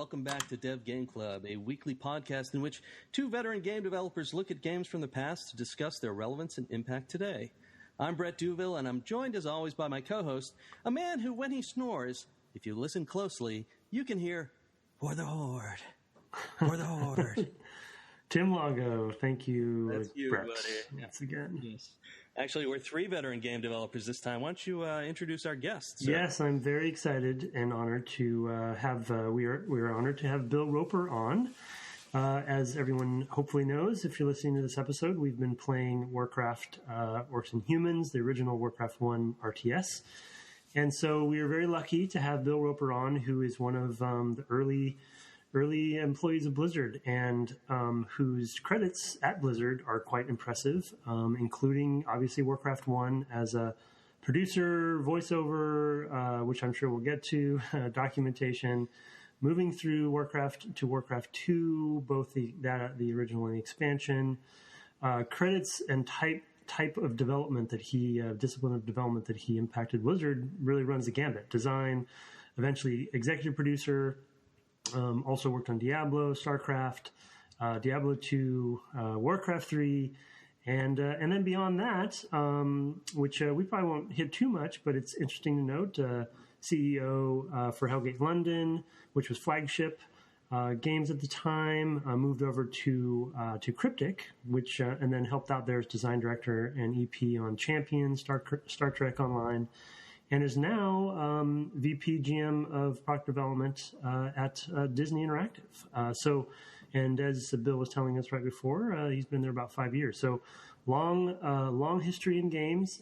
welcome back to Dev Game Club, a weekly podcast in which two veteran game developers look at games from the past to discuss their relevance and impact today. I'm Brett Douville, and I'm joined as always by my co-host, a man who, when he snores, if you listen closely, you can hear, "For the Horde, for the Horde." Tim Longo, thank you. That's you, Brett, buddy. once again. Yes. Actually, we're three veteran game developers this time. Why don't you introduce our guests? Sir? Yes, I'm very excited and honored to have. We are honored to have Bill Roper on. As everyone hopefully knows, if you're listening to this episode, we've been playing Warcraft, Orcs and Humans, the original Warcraft 1 RTS, and so we are very lucky to have Bill Roper on, who is one of the early employees of Blizzard, and whose credits at Blizzard are quite impressive, including obviously Warcraft 1 as a producer, voiceover, which I'm sure we'll get to, documentation, moving through Warcraft to Warcraft 2, both the original and the expansion, credits and type of development that he, discipline of development that he impacted Blizzard really runs the gambit. Design, eventually executive producer. Also worked on Diablo, StarCraft, Diablo 2, Warcraft 3, and then beyond that, which we probably won't hit too much, but it's interesting to note, CEO for Hellgate London, which was flagship games at the time, moved over to Cryptic, which and then helped out there as design director and EP on Champion, Star Trek Online. And is now VP GM of product development at Disney Interactive. And as Bill was telling us right before, he's been there about 5 years. So long history in games.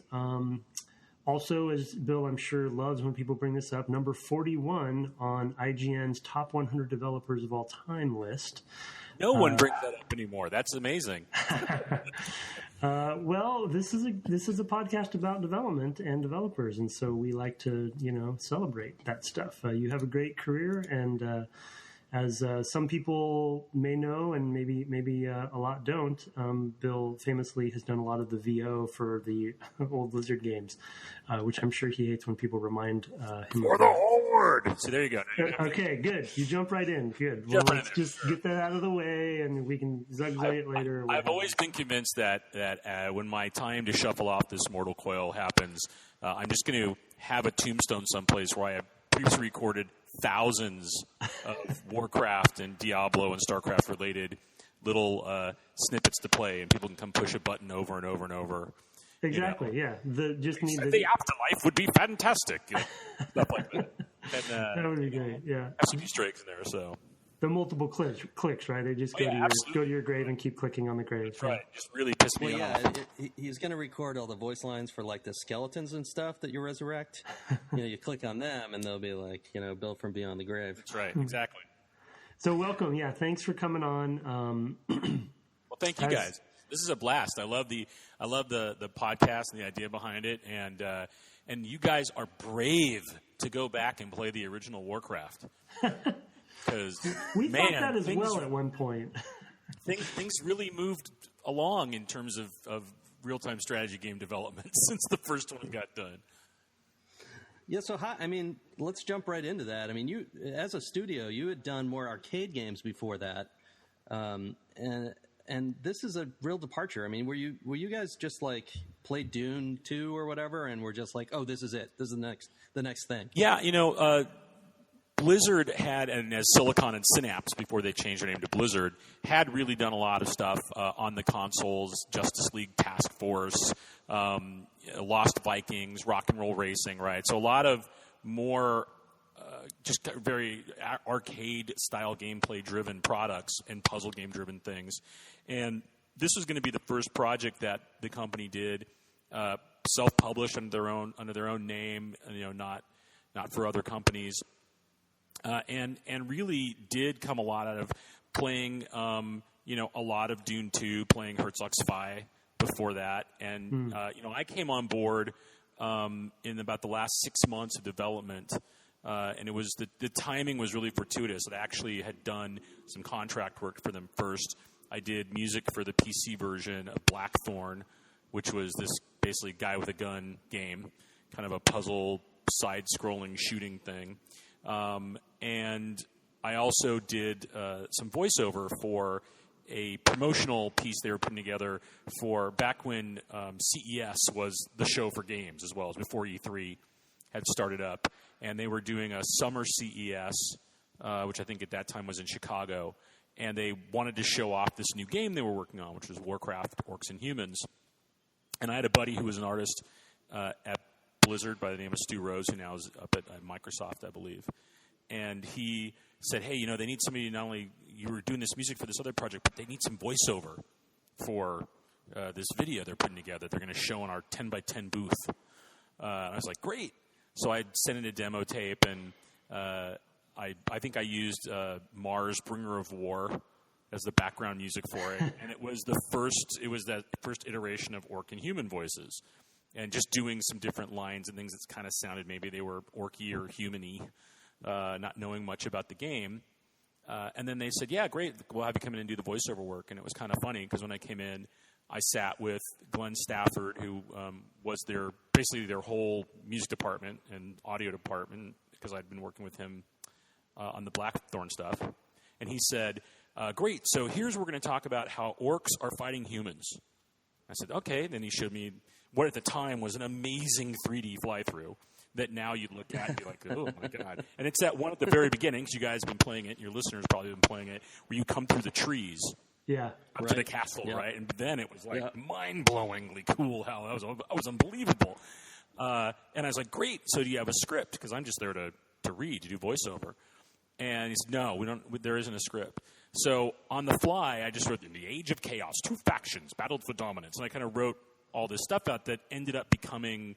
Also, as Bill, I'm sure, loves when people bring this up, number 41 on IGN's top 100 developers of all time list. No one brings that up anymore. That's amazing. Well, this is a podcast about development and developers, and so we like to celebrate that stuff. You have a great career, and as some people may know, and maybe a lot don't, Bill famously has done a lot of the VO for the old Blizzard games, which I'm sure he hates when people remind him. For the Horde! So there you go. Okay, good. You jump right in. Good. Well, let's just get that out of the way, and we can zugzway it later. I've always been convinced that when my time to shuffle off this mortal coil happens, I'm just going to have a tombstone someplace where I have previously recorded thousands of Warcraft and Diablo and StarCraft related little snippets to play, and people can come push a button over and over and over. Exactly. Yeah. The afterlife would be fantastic. Stuff like that. And, that would be great. Yeah. Have some Easter eggs in there. So the multiple clicks, right? They just go to your grave and keep clicking on the grave. That's right. Just really pissed me off. He's going to record all the voice lines for like the skeletons and stuff that you resurrect. You click on them and they'll be like, Bill from Beyond the Grave. That's right. Exactly. So welcome. Yeah. Thanks for coming on. Well, thank you guys. This is a blast. I love the podcast and the idea behind it, and you guys are brave to go back and play the original Warcraft. Because we thought that as well at one point. things really moved along in terms of real-time strategy game development since the first one got done. Yeah, so let's jump right into that. I mean, you as a studio, you had done more arcade games before that, and this is a real departure. I mean, were you guys just like play Dune 2 or whatever, and we're just like, oh, this is it. This is the next thing. Yeah, Blizzard had, and as Silicon and Synapse, before they changed their name to Blizzard, had really done a lot of stuff on the consoles, Justice League Task Force, Lost Vikings, Rock and Roll Racing, right? So a lot of more just very arcade-style gameplay-driven products and puzzle game-driven things. And this was going to be the first project that the company did, self-published under their own name, not for other companies. And really did come a lot out of playing, a lot of Dune 2, playing Herzog Zwei before that. And, I came on board in about the last 6 months of development. And it was the timing was really fortuitous. I actually had done some contract work for them first. I did music for the PC version of Blackthorn, which was this basically guy with a gun game, kind of a puzzle side-scrolling shooting thing. And I also did some voiceover for a promotional piece they were putting together for back when CES was the show for games, as well as before E3 had started up. And they were doing a summer CES, which I think at that time was in Chicago. And they wanted to show off this new game they were working on, which was Warcraft, Orcs and Humans. And I had a buddy who was an artist at Blizzard by the name of Stu Rose, who now is up at Microsoft, I believe. And he said, hey, they need somebody, not only you were doing this music for this other project, but they need some voiceover for this video they're putting together. They're going to show in our 10x10 booth. And I was like, great. So I sent in a demo tape, and I think I used Mars Bringer of War as the background music for it. And it was that first iteration of Orc and Human voices. And just doing some different lines and things that kind of sounded maybe they were orky or human-y, not knowing much about the game. And then they said, yeah, great, we'll have you come in and do the voiceover work. And it was kind of funny because when I came in, I sat with Glenn Stafford, who was basically their whole music department and audio department, because I'd been working with him on the Blackthorn stuff. And he said, great, so here's what we're going to talk about how orcs are fighting humans. I said, okay. Then he showed me what at the time was an amazing 3D fly-through that now you'd look at and be like, oh, my God. And it's that one at the very beginning, because you guys have been playing it, your listeners probably have been playing it, where you come through the trees up to the castle, right? And then it was like mind-blowingly cool how that was unbelievable. And I was like, great, so do you have a script? Because I'm just there to read, to do voiceover. And he said, no, there isn't a script. So on the fly, I just wrote, in the age of chaos, two factions battled for dominance. And I kind of wrote all this stuff out that ended up becoming,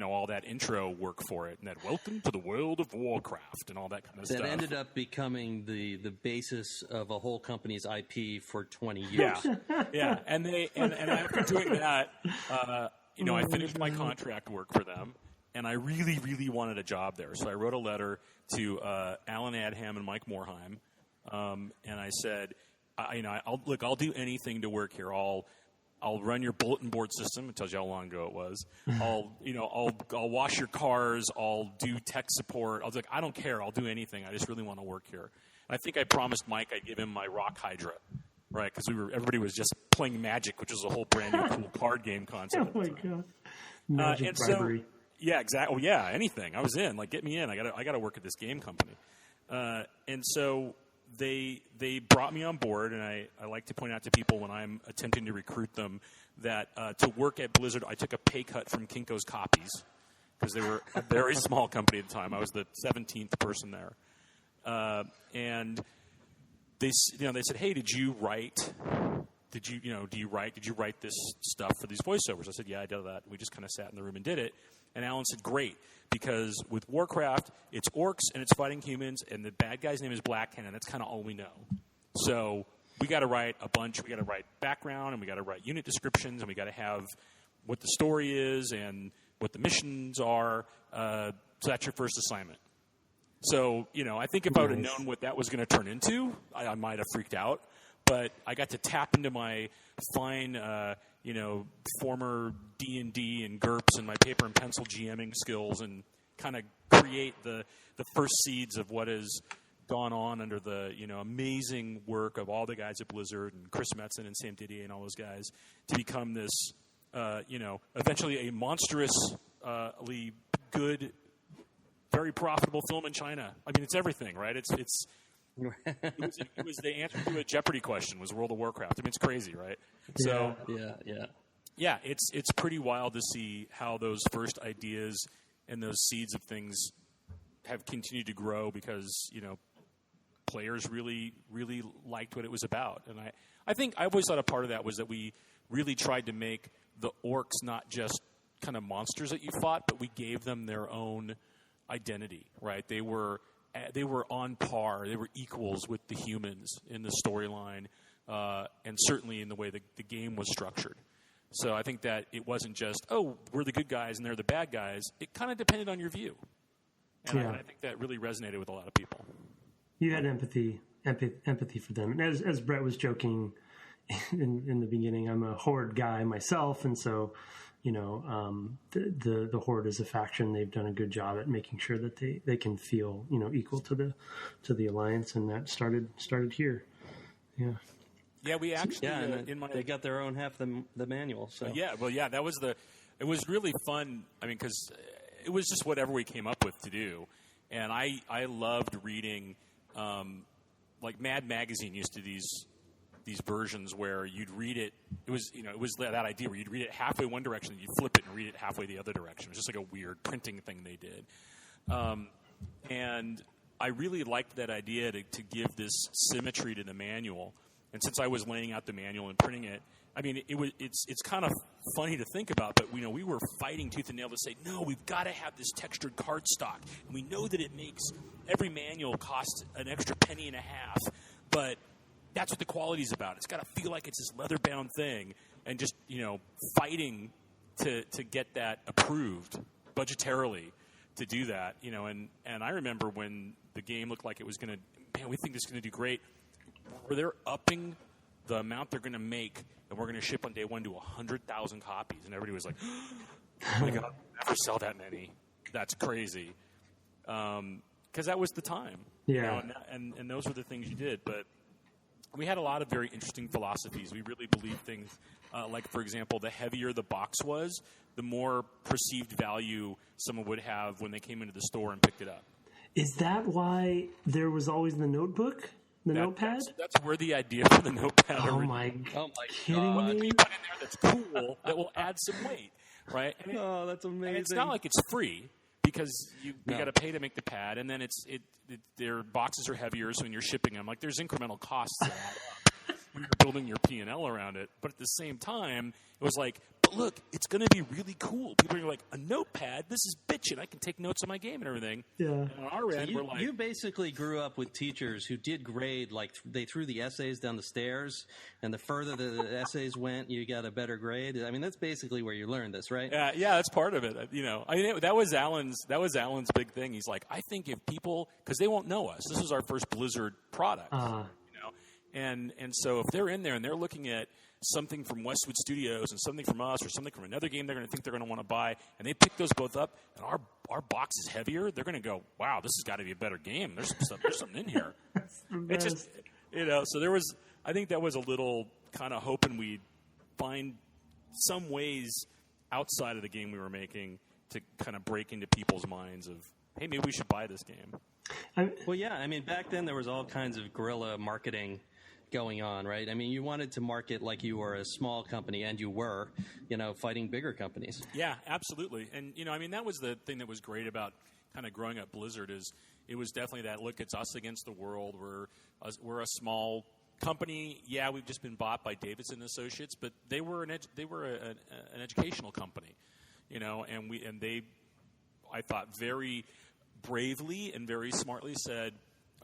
all that intro work for it. And that welcome to the world of Warcraft and all that kind of stuff. That ended up becoming the basis of a whole company's IP for 20 years. Yeah. And after doing that, I finished my contract work for them. And I really, really wanted a job there. So I wrote a letter to Alan Adham and Mike Morheim. And I said, I'll do anything to work here. I'll run your bulletin board system. It tells you how long ago it was. I'll wash your cars. I'll do tech support. I was like, I don't care. I'll do anything. I just really want to work here. And I think I promised Mike I'd give him my Rock Hydra, right? Because everybody was just playing Magic, which is a whole brand new cool card game concept. Oh my God, Magic bribery. Yeah, exactly. Oh, yeah, anything. I was in. Like, get me in. I got to work at this game company. And so they brought me on board, and I like to point out to people when I'm attempting to recruit them that to work at Blizzard, I took a pay cut from Kinko's Copies because they were a very small company at the time. I was the 17th person there, and they said, "Hey, did you write this stuff for these voiceovers?" I said, "Yeah, I did that." We just kind of sat in the room and did it. And Alan said, great, because with Warcraft, it's orcs and it's fighting humans, and the bad guy's name is Blackhand, and that's kind of all we know. So we got to write a bunch. We got to write background, and we got to write unit descriptions, and we got to have what the story is and what the missions are. So that's your first assignment. So, I think if I would have known what that was going to turn into, I might have freaked out. But I got to tap into my fine, former D&D and GURPS and my paper and pencil GMing skills and kind of create the first seeds of what has gone on under the, amazing work of all the guys at Blizzard and Chris Metzen and Sam Didier and all those guys to become this, eventually a monstrously good, very profitable film in China. I mean, it's everything, right? It was the answer to a Jeopardy question was World of Warcraft. I mean, it's crazy, right? So yeah, it's pretty wild to see how those first ideas and those seeds of things have continued to grow because players really, really liked what it was about. And I think I always thought a part of that was that we really tried to make the orcs not just kind of monsters that you fought, but we gave them their own identity, right? They were on par. They were equals with the humans in the storyline, and certainly in the way the game was structured. So I think that it wasn't just, we're the good guys and they're the bad guys. It kind of depended on your view. And I think that really resonated with a lot of people. You had empathy for them. And as Brett was joking in the beginning, I'm a Horde guy myself, and so the Horde as a faction, they've done a good job at making sure that they can feel, equal to the Alliance, and that started here. Yeah. Yeah, we actually they got their own half the manual. So it was really fun. I mean, because it was just whatever we came up with to do, and I loved reading. Like Mad Magazine used to these versions where you'd read it. It was that idea where you'd read it halfway one direction, and you'd flip it and read it halfway the other direction. It was just like a weird printing thing they did, and I really liked that idea to give this symmetry to the manual. And since I was laying out the manual and printing it, I mean, it's kind of funny to think about, but we were fighting tooth and nail to say, no, we've got to have this textured cardstock. And we know that it makes every manual cost an extra penny and a half, but that's what the quality's about. It's got to feel like it's this leather-bound thing, and just, fighting to get that approved budgetarily to do that, and I remember when the game looked like it was going to, we think this is going to do great, where they're upping the amount they're going to make, and we're going to ship on day one to 100,000 copies. And everybody was like, oh my God, I'll never sell that many. That's crazy. Because that was the time. Yeah. And those were the things you did. But we had a lot of very interesting philosophies. We really believed things like, for example, the heavier the box was, the more perceived value someone would have when they came into the store and picked it up. Is that why there was always the notebook? Notepad? That's where the idea for the notepad Oh my kidding God. me? You put in there that's cool that will add some weight, right? That's amazing. And it's not like it's free because you got to pay to make the pad, and then their boxes are heavier, so when you're shipping them, like there's incremental costs that add up when you're building your P&L around it. But at the same time, it was like, but look, it's going to be really cool. People are like, a notepad? This is bitchin'. I can take notes on my game and everything. Yeah. And on our end, we're like... You basically grew up with teachers who did grade, like they threw the essays down the stairs, and the further the essays went, you got a better grade. I mean, that's basically where you learned this, right? Yeah, that's part of it. I mean, that was Alan's big thing. He's like, I think if people... Because they won't know us. This was our first Blizzard product, And so if they're in there and they're looking at something from Westwood Studios and something from us or something from another game they're going to think they're going to want to buy, and they pick those both up, and our box is heavier, they're going to go, wow, this has got to be a better game. There's something in here. It's just, so there was, I think that was a little kind of hoping we'd find some ways outside of the game we were making to kind of break into people's minds of, hey, maybe we should buy this game. Well, yeah, I mean, back then there was all kinds of guerrilla marketing going on, right? I mean, you wanted to market like you were a small company, and you were, fighting bigger companies. Yeah, absolutely. And, I mean, that was the thing that was great about kind of growing up Blizzard is it was definitely that, look, it's us against the world. We're a small company. Yeah, we've just been bought by Davidson Associates, but they were an educational company, and they, I thought, very bravely and very smartly said,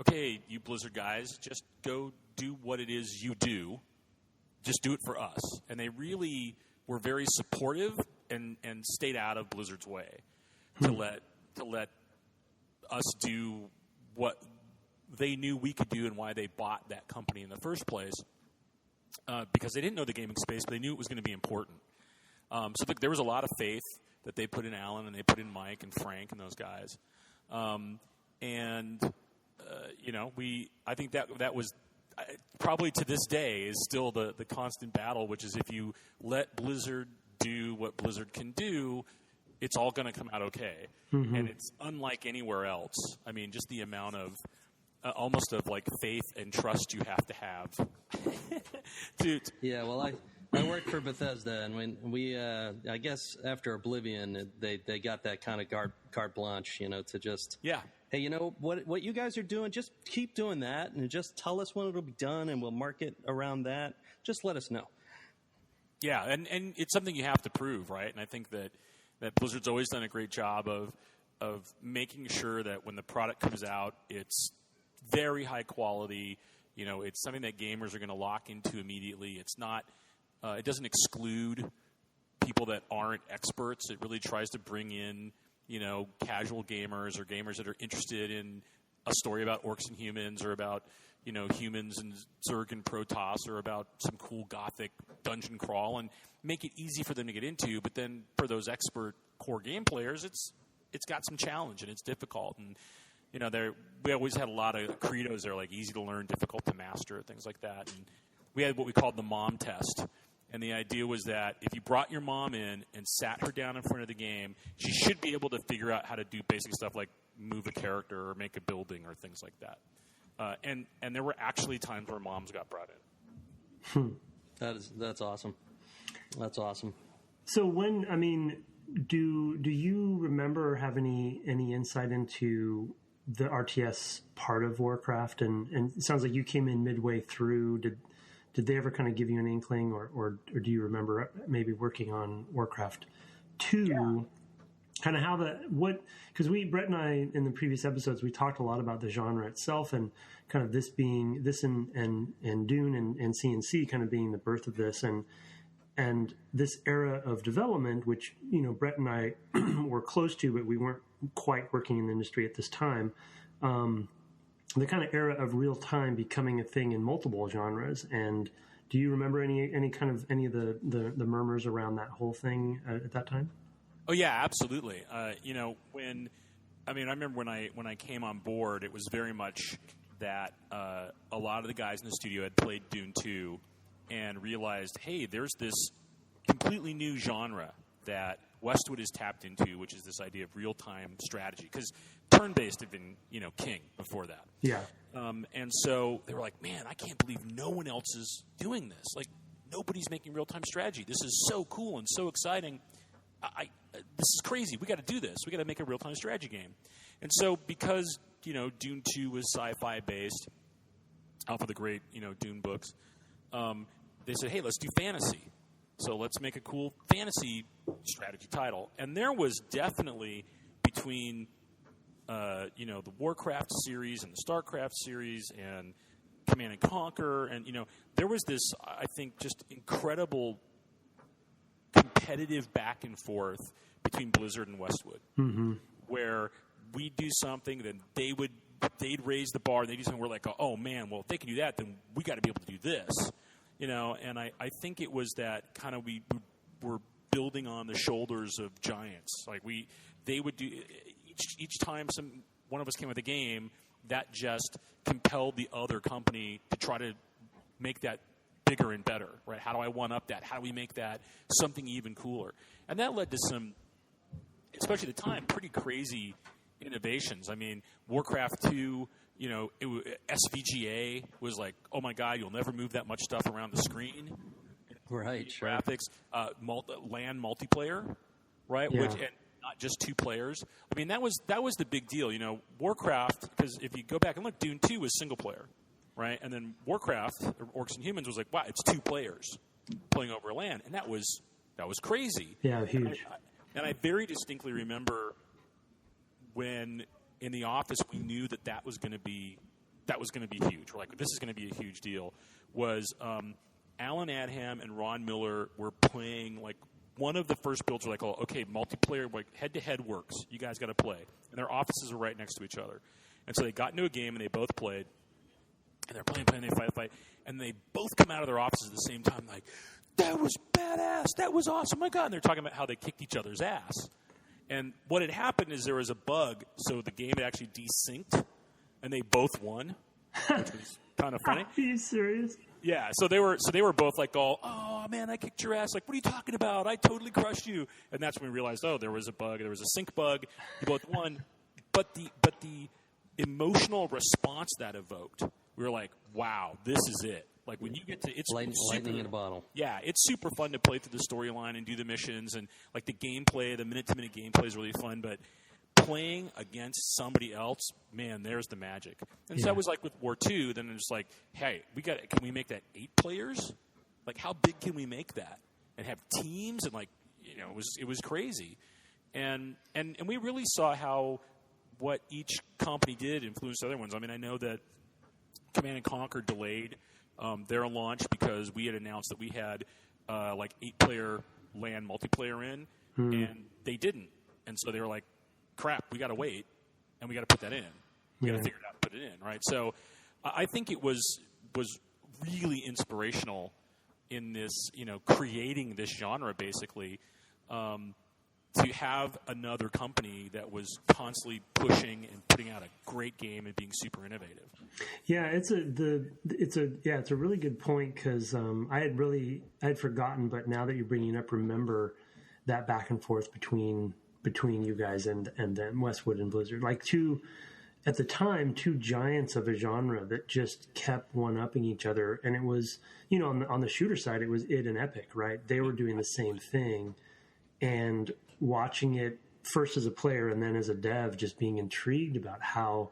okay, you Blizzard guys, just go do what it is you do. Just do it for us. And they really were very supportive and stayed out of Blizzard's way to let us do what they knew we could do and why they bought that company in the first place. Because they didn't know the gaming space, but they knew it was going to be important. So there was a lot of faith that they put in Alan and they put in Mike and Frank and those guys. I think that was probably to this day is still the constant battle, which is if you let Blizzard do what Blizzard can do, it's all going to come out okay. Mm-hmm. And it's unlike anywhere else. I mean, just the amount of almost of like faith and trust you have to have. Yeah, well, I worked for Bethesda, and when we, I guess after Oblivion, they got that kind of carte blanche, to just, hey, what you guys are doing, just keep doing that, and just tell us when it'll be done, and we'll market around that. Just let us know. Yeah, and it's something you have to prove, right? And I think that Blizzard's always done a great job of making sure that when the product comes out, it's very high quality. It's something that gamers are going to lock into immediately. It's not. It doesn't exclude people that aren't experts. It really tries to bring in, casual gamers or gamers that are interested in a story about Orcs and Humans, or about humans and Zerg and Protoss, or about some cool gothic dungeon crawl, and make it easy for them to get into. But then for those expert core game players, it's got some challenge and it's difficult. And we always had a lot of credos there, like easy to learn, difficult to master, things like that. And we had what we called the mom test. And the idea was that if you brought your mom in and sat her down in front of the game, she should be able to figure out how to do basic stuff like move a character or make a building or things like that. And there were actually times where moms got brought in. That's awesome. That's awesome. So do you remember or have any insight into the RTS part of Warcraft? And it sounds like you came in midway through. Did they ever kind of give you an inkling, or do you remember maybe working on Warcraft 2? Yeah. Kind of because Brett and I in the previous episodes, we talked a lot about the genre itself, and kind of this and Dune and CNC kind of being the birth of this, and this era of development, which Brett and I were close to, but we weren't quite working in the industry at this time. The kind of era of real time becoming a thing in multiple genres. And do you remember any of the murmurs around that whole thing at that time? Oh yeah, absolutely. I remember when I came on board, it was very much that a lot of the guys in the studio had played Dune 2 and realized, hey, there's this completely new genre that Westwood is tapped into, which is this idea of real-time strategy. Because turn-based had been, king before that. Yeah. And so they were like, man, I can't believe no one else is doing this. Like, nobody's making real-time strategy. This is so cool and so exciting. This is crazy. We got to do this. We got to make a real-time strategy game. And so because, Dune 2 was sci-fi based, off of the great, Dune books, they said, hey, let's do fantasy. So let's make a cool fantasy strategy title. And there was definitely between, the Warcraft series and the StarCraft series and Command and Conquer, and, there was this, I think, just incredible competitive back and forth between Blizzard and Westwood, where we do something, then they'd raise the bar, and they do something, we're like, oh man, well, if they can do that, then we got to be able to do this. And I think it was that kind of we were building on the shoulders of giants. Like they would do each time one of us came with a game that just compelled the other company to try to make that bigger and better, right? How do I one up that? How do we make that something even cooler? And that led to some, especially at the time, pretty crazy innovations. I mean, Warcraft 2. SVGA was like, oh my God, you'll never move that much stuff around the screen. Right, sure. Graphics, LAN multiplayer, right? Yeah. And not just two players. I mean, that was the big deal. Warcraft, because if you go back and look, Dune 2 was single player, right? And then Warcraft, Orcs and Humans, was like, wow, it's two players playing over LAN, and that was crazy. Yeah, huge. And I very distinctly remember when in the office we knew that was going to be huge. We're like, this is going to be a huge deal. Was Alan Adham and Ron Miller were playing, like, one of the first builds were like, oh, okay, multiplayer, like, head-to-head works. You guys got to play. And their offices were right next to each other. And so they got into a game, and they both played. And they're playing, they fight. And they both come out of their offices at the same time, like, that was badass. That was awesome. Oh, my God. And they're talking about how they kicked each other's ass. And what had happened is there was a bug, so the game had actually desynced, and they both won, which was kind of funny. Are you serious? Yeah, so they were both like, oh man, I kicked your ass. Like, what are you talking about? I totally crushed you. And that's when we realized, there was a bug. There was a sync bug. You both won. But the emotional response that evoked, we were like, wow, this is it. Like, when you get to it's lightning in a bottle. Yeah, it's super fun to play through the storyline and do the missions, and like the gameplay, the minute-to-minute gameplay is really fun. But playing against somebody else, man, there's the magic. And so that was like with War 2. Then it's like, hey, can we make that 8 players? Like, how big can we make that and have teams? And like, it was crazy. And we really saw how what each company did influenced other ones. I mean, I know that Command and Conquer delayed their launch because we had announced that we had like 8-player LAN multiplayer in, and they didn't. And so they were like, crap, we got to wait, and we got to put that in. We got to figure it out put it in, right? So I think it was really inspirational in this, creating this genre, basically, to have another company that was constantly pushing and putting out a great game and being super innovative. Yeah, it's a really good point, because I had forgotten, but now that you're bringing it up, remember that back and forth between you guys and then Westwood and Blizzard, like at the time, two giants of a genre that just kept one-upping each other. And it was, on the shooter side, it was id and Epic, right? They were doing the same thing, and watching it first as a player and then as a dev, just being intrigued about how,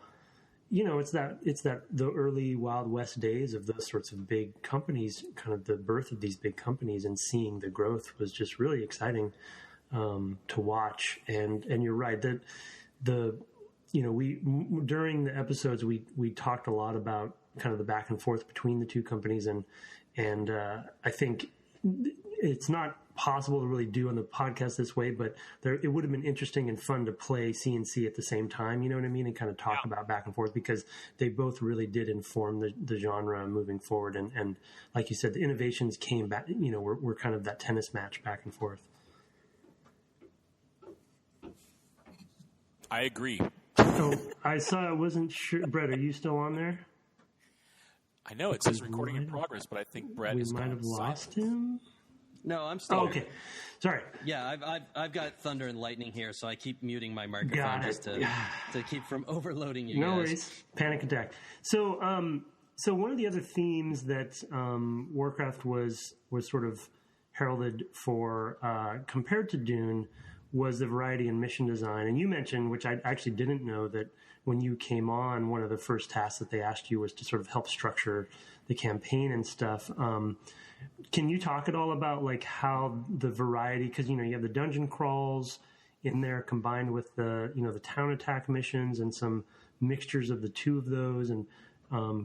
it's that the early Wild West days of those sorts of big companies, kind of the birth of these big companies, and seeing the growth was just really exciting to watch. And you're right that we during the episodes we talked a lot about kind of the back and forth between the two companies, and I think it's not possible to really do on the podcast this way, but it would have been interesting and fun to play C&C at the same time, you know what I mean, and kind of talk about back and forth, because they both really did inform the genre moving forward, and like you said, the innovations came back, we're kind of that tennis match back and forth. I agree. Oh, I wasn't sure. Brett, are you still on there? I know it says recording in progress, but I think Brett is might have lost him. No, I'm still. Oh, okay. Sorry. Yeah, I've got thunder and lightning here, so I keep muting my microphone just to keep from overloading you guys. No worries. Panic attack. So one of the other themes that Warcraft was sort of heralded for compared to Dune was the variety in mission design. And you mentioned, which I actually didn't know, that when you came on, one of the first tasks that they asked you was to sort of help structure the campaign and stuff. Can you talk at all about like how the variety, because you have the dungeon crawls in there combined with the the town attack missions and some mixtures of the two of those, and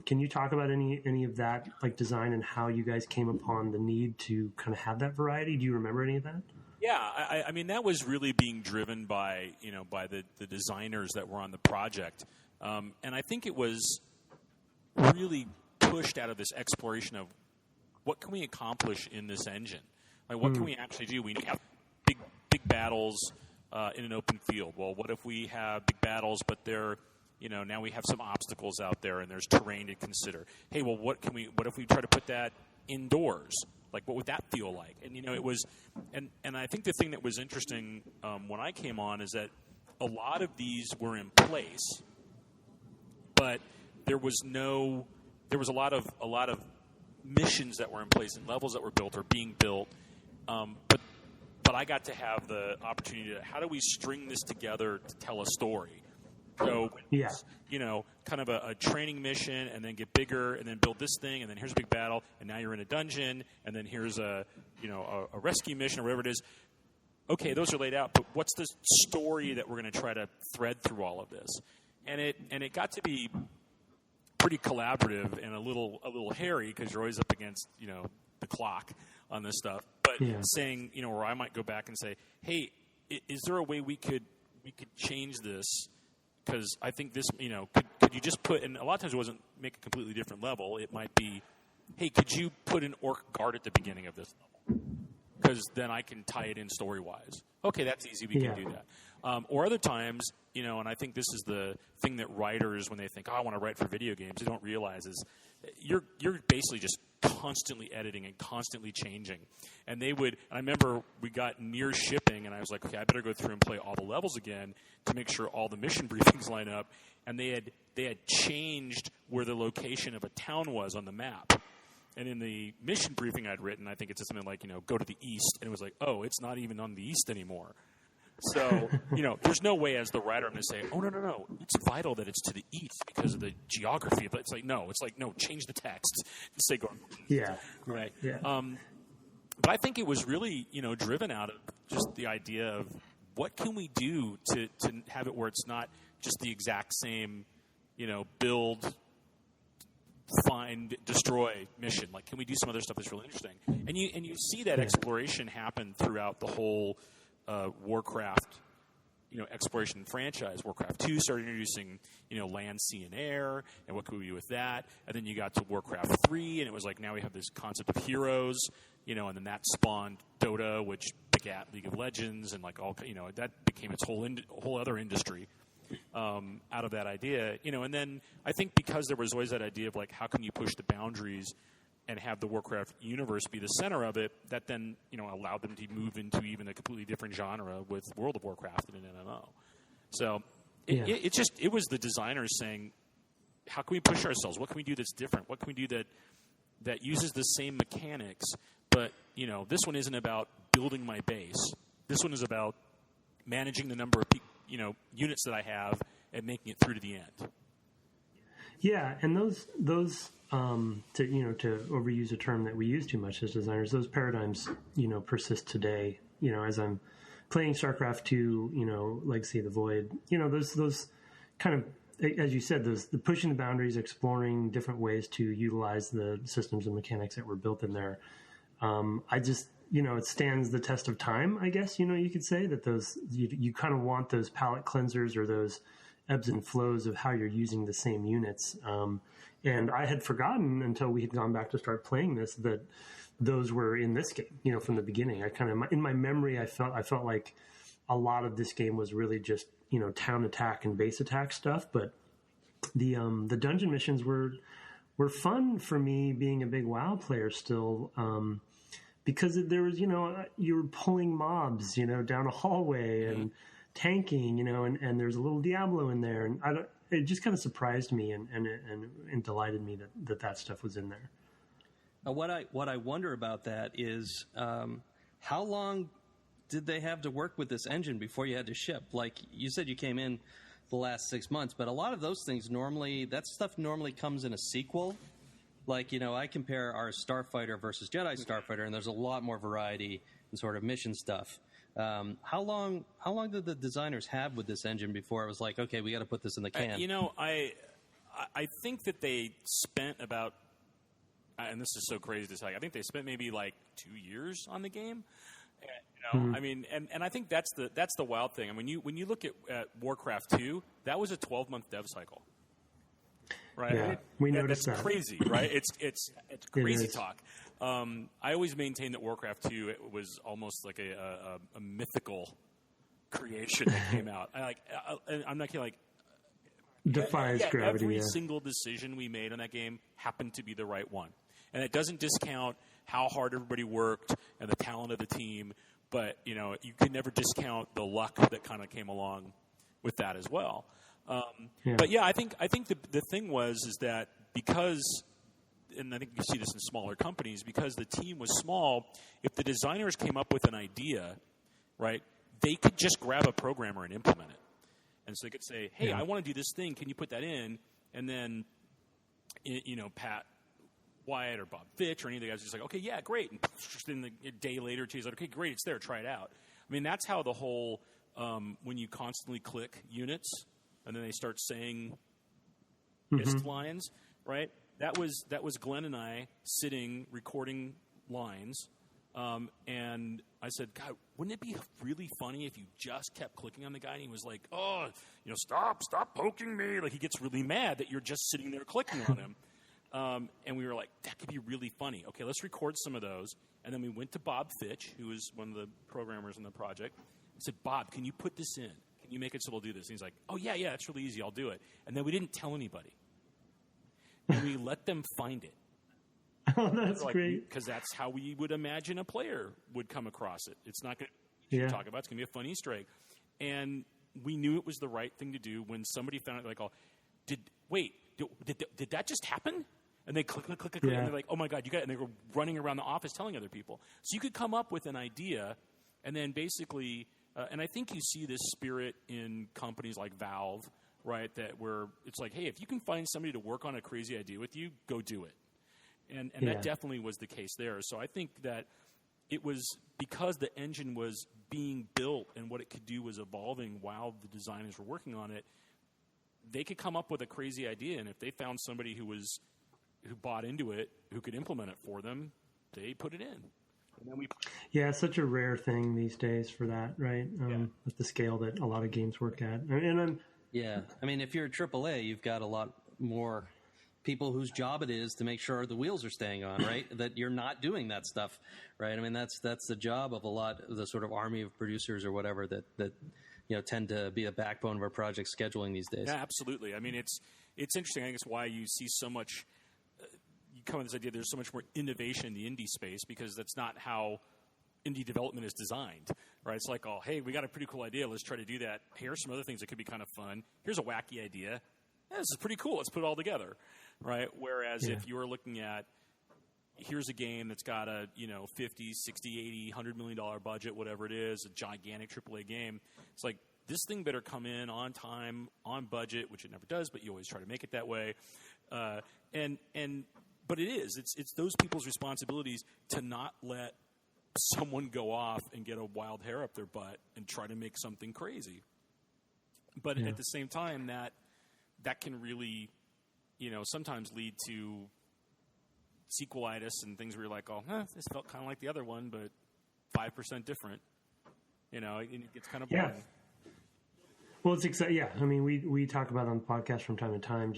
can you talk about any of that like design and how you guys came upon the need to kind of have that variety? Do you remember any of that? Yeah, I mean that was really being driven by by the designers that were on the project, and I think it was really pushed out of this exploration of what can we accomplish in this engine? Like, what can we actually do? We have big battles in an open field. Well, what if we have big battles, but they're now we have some obstacles out there and there's terrain to consider. Hey, well, what if we try to put that indoors? Like, what would that feel like? And it was, and I think the thing that was interesting when I came on is that a lot of these were in place, but there was a lot of missions that were in place and levels that were built or being built, but I got to have the opportunity to, how do we string this together to tell a story? So, kind of a training mission, and then get bigger, and then build this thing, and then here's a big battle, and now you're in a dungeon, and then here's a rescue mission or whatever it is. Okay, those are laid out, but what's the story that we're going to try to thread through all of this? And it got to be pretty collaborative and a little hairy, because you're always up against the clock on this stuff. But saying or I might go back and say, hey, is there a way we could change this? Because I think this, could you just put, and a lot of times it wasn't make a completely different level. It might be, hey, could you put an orc guard at the beginning of this level? Because then I can tie it in story-wise. Okay, that's easy. We can do that. Or other times, and I think this is the thing that writers, when they think, I want to write for video games, they don't realize is you're basically just constantly editing and constantly changing. And I remember we got near shipping, and I was like, okay, I better go through and play all the levels again to make sure all the mission briefings line up. And they had changed where the location of a town was on the map. And in the mission briefing I'd written, I think it said something like, go to the east. And it was like, oh, it's not even on the east anymore. So, there's no way as the writer I'm going to say, oh, no, it's vital that it's to the east because of the geography. But it's like, no, change the text. Say go. Yeah. Right. Yeah. But I think it was really, driven out of just the idea of what can we do to have it where it's not just the exact same, build, find, destroy mission. Like, can we do some other stuff that's really interesting? And you see that exploration happen throughout the whole Warcraft exploration franchise. Warcraft 2 started introducing, land, sea, and air, and what could we do with that? And then you got to Warcraft 3, and it was like, now we have this concept of heroes, and then that spawned Dota, which begat League of Legends, and like all, that became its whole other industry out of that idea, And then I think because there was always that idea of like, how can you push the boundaries and have the Warcraft universe be the center of it, that then, allowed them to move into even a completely different genre with World of Warcraft and an MMO. So it was the designers saying, how can we push ourselves? What can we do that's different? What can we do that uses the same mechanics, but, this one isn't about building my base. This one is about managing the number of units that I have and making it through to the end. Yeah, and those to overuse a term that we use too much as designers, those paradigms, persist today. As I'm playing StarCraft 2, Legacy of the Void, those kind of, as you said, the pushing the boundaries, exploring different ways to utilize the systems and mechanics that were built in there. I just, it stands the test of time, I guess, you could say that those, you kind of want those palette cleansers or those ebbs and flows of how you're using the same units. And I had forgotten until we had gone back to start playing this that those were in this game, from the beginning. I kind of, in my memory, I felt like a lot of this game was really just, town attack and base attack stuff. But the dungeon missions were fun for me being a big WoW player still, because there was, you were pulling mobs, down a hallway and tanking, and there's a little Diablo in there, and it just kind of surprised me and delighted me that stuff was in there. What I wonder about that is how long did they have to work with this engine before you had to ship? Like you said, you came in the last 6 months, but a lot of those things that stuff normally comes in a sequel. Like, I compare our Starfighter versus Jedi Starfighter, and there's a lot more variety in sort of mission stuff. How long did the designers have with this engine before it was like, okay, we got to put this in the can? I think that they spent about, and this is so crazy to say, I think they spent maybe like 2 years on the game. I mean, and I think that's the wild thing. And when you look at Warcraft 2, that was a 12-month dev cycle. Right? Yeah, we noticed that. That's crazy, right? It's crazy talk. I always maintain that Warcraft 2 it was almost like a mythical creation that came out. I'm not kidding. Like defies gravity. Every single decision we made on that game happened to be the right one, and it doesn't discount how hard everybody worked and the talent of the team. But you can never discount the luck that kind of came along with that as well. But yeah, I think the thing is that because, and I think you see this in smaller companies, because the team was small, if the designers came up with an idea, right, they could just grab a programmer and implement it. And so they could say, hey, I want to do this thing. Can you put that in? And then, Pat Wyatt or Bob Fitch or any of the guys are just like, okay, yeah, great. And just in a day later, he's like, okay, great, it's there. Try it out. I mean, that's how the whole, when you constantly click units, and then they start saying ist lines, right? That was Glenn and I sitting recording lines, and I said, God, wouldn't it be really funny if you just kept clicking on the guy and he was like, oh, stop poking me. Like he gets really mad that you're just sitting there clicking on him. And we were like, that could be really funny. Okay, let's record some of those. And then we went to Bob Fitch, who was one of the programmers in the project, and said, Bob, can you put this in? Can you make it so we'll do this? And he's like, oh, yeah, that's really easy. I'll do it. And then we didn't tell anybody. And we let them find it. Oh, that's great. Because that's how we would imagine a player would come across it. It's not going to talk about it. It's going to be a fun Easter egg. And we knew it was the right thing to do when somebody found it. Like, did that just happen? And they click, and they're like, oh, my God, you got it. And they were running around the office telling other people. So you could come up with an idea and then basically and I think you see this spirit in companies like Valve, right, that where it's like, hey, if you can find somebody to work on a crazy idea with you, go do it. And that definitely was the case there. So I think that it was because the engine was being built and what it could do was evolving while the designers were working on it, they could come up with a crazy idea. And if they found somebody who bought into it, who could implement it for them, they put it in. And then yeah, it's such a rare thing these days for that, right? With the scale that a lot of games work at. Yeah, I mean, if you're a AAA, you've got a lot more people whose job it is to make sure the wheels are staying on, right? That you're not doing that stuff, right? I mean, that's the job of a lot of the sort of army of producers or whatever that tend to be a backbone of our project scheduling these days. Yeah, absolutely. I mean, it's interesting. I guess why you see so much. You come with this idea. There's so much more innovation in the indie space because that's not how indie development is designed, right? It's like, oh, hey, we got a pretty cool idea. Let's try to do that. Here's some other things that could be kind of fun. Here's a wacky idea. Yeah, this is pretty cool. Let's put it all together, right? Whereas if you're looking at, here's a game that's got a 50, 60, 80, $100 million budget, whatever it is, a gigantic AAA game. It's like, this thing better come in on time, on budget, which it never does, but you always try to make it that way. But it is. It's those people's responsibilities to not let someone go off and get a wild hair up their butt and try to make something crazy. But at the same time, that can really, sometimes lead to sequelitis and things where you're like, oh, this felt kind of like the other one, but 5% different. And it gets kind of boring. Yeah. Well, it's exciting. Yeah, I mean, we talk about it on the podcast from time to time,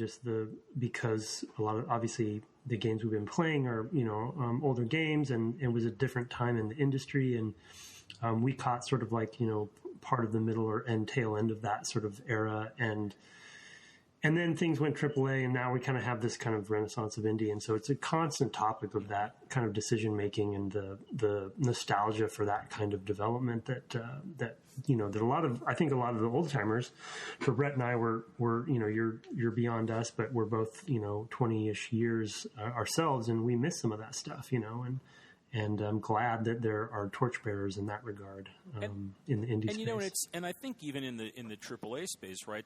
because a lot of, obviously, the games we've been playing are older games, and it was a different time in the industry, and we caught sort of like part of the middle or end tail end of that sort of era, and then things went AAA, and now we kind of have this kind of renaissance of indie, and so it's a constant topic of that kind of decision making and the nostalgia for that kind of development that a lot of the old timers, for Brett and I, were you're beyond us, but we're both 20-ish years ourselves, and we miss some of that stuff, and I'm glad that there are torchbearers in that regard in the indie space. And I think even in the AAA space, right?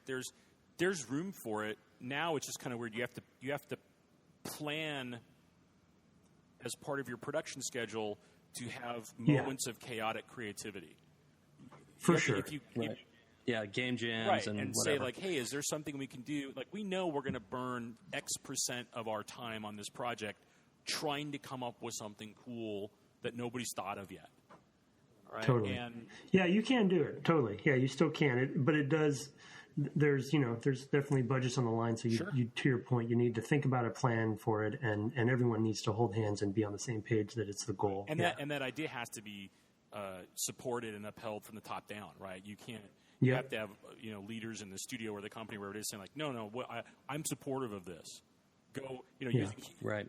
There's room for it. Now it's just kind of weird. You have to plan as part of your production schedule to have moments of chaotic creativity. For sure. Game jams right, and whatever. Say like, hey, is there something we can do? Like, we know we're going to burn X% of our time on this project trying to come up with something cool that nobody's thought of yet. Right? Totally. You can do it. Totally. Yeah, you still can. But it does. There's definitely budgets on the line. So you to your point, you need to think about a plan for it, and everyone needs to hold hands and be on the same page that it's the goal. And that idea has to be supported and upheld from the top down, right? You can't. You have to have leaders in the studio or the company where it is saying like, no, I'm supportive of this. Go, right.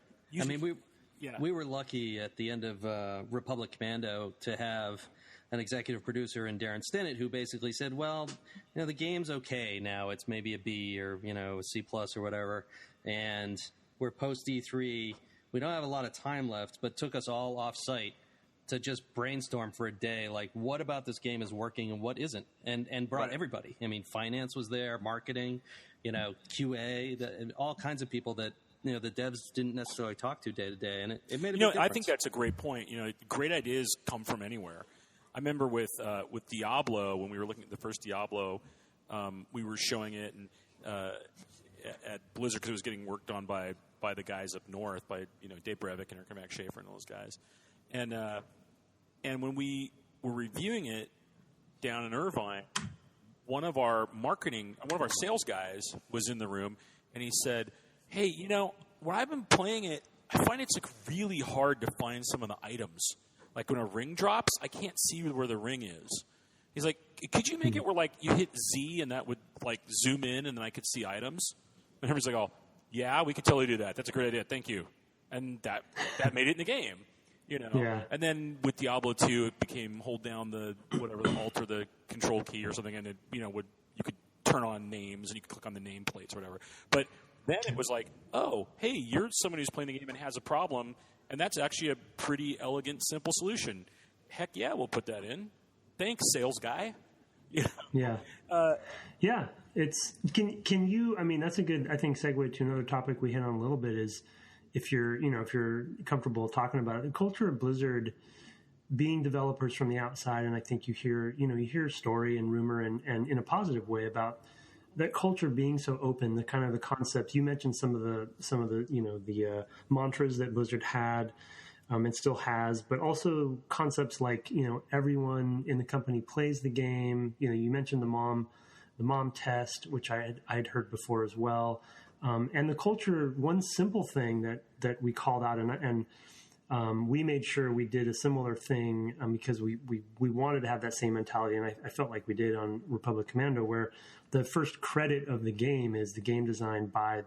We were lucky at the end of Republic Commando to have an executive producer in Darren Stinnett who basically said, well, the game's okay now. It's maybe a B or, a C plus or whatever. And we're post E3. We don't have a lot of time left, but took us all off site to just brainstorm for a day. Like, what about this game is working and what isn't? And brought everybody. I mean, finance was there, marketing, QA, and all kinds of people that, the devs didn't necessarily talk to day to day, and it made a big difference. I think that's a great point. Great ideas come from anywhere. I remember with Diablo, when we were looking at the first Diablo, we were showing it at Blizzard because it was getting worked on by the guys up north, by Dave Brevik and Max Schaefer and all those guys, and when we were reviewing it down in Irvine, one of our sales guys was in the room, and he said, hey, when I've been playing it, I find it's like really hard to find some of the items. Like when a ring drops, I can't see where the ring is. He's like, could you make it where like you hit Z and that would like zoom in and then I could see items? And everybody's like, oh, yeah, we could totally do that. That's a great idea. Thank you. And that made it in the game. Yeah. And then with Diablo 2, it became hold down the alt or the control key or something, and it you could turn on names and you could click on the nameplates or whatever. But then it was like, oh, hey, you're someone who's playing the game and has a problem, and that's actually a pretty elegant, simple solution. Heck yeah, we'll put that in. Thanks, sales guy. Yeah. It's can you? I mean, that's a good segue to another topic we hit on a little bit. Is if you're comfortable talking about it, the culture of Blizzard being developers from the outside, and I think you hear story and rumor and in a positive way about that culture being so open, the kind of the concepts you mentioned, some of the mantras that Blizzard had and still has, but also concepts like, everyone in the company plays the game. You mentioned the mom test, which I'd heard before as well. And the culture, one simple thing that we called out, and we made sure we did a similar thing because we wanted to have that same mentality. And I felt like we did on Republic Commando, where the first credit of the game is the game designed by,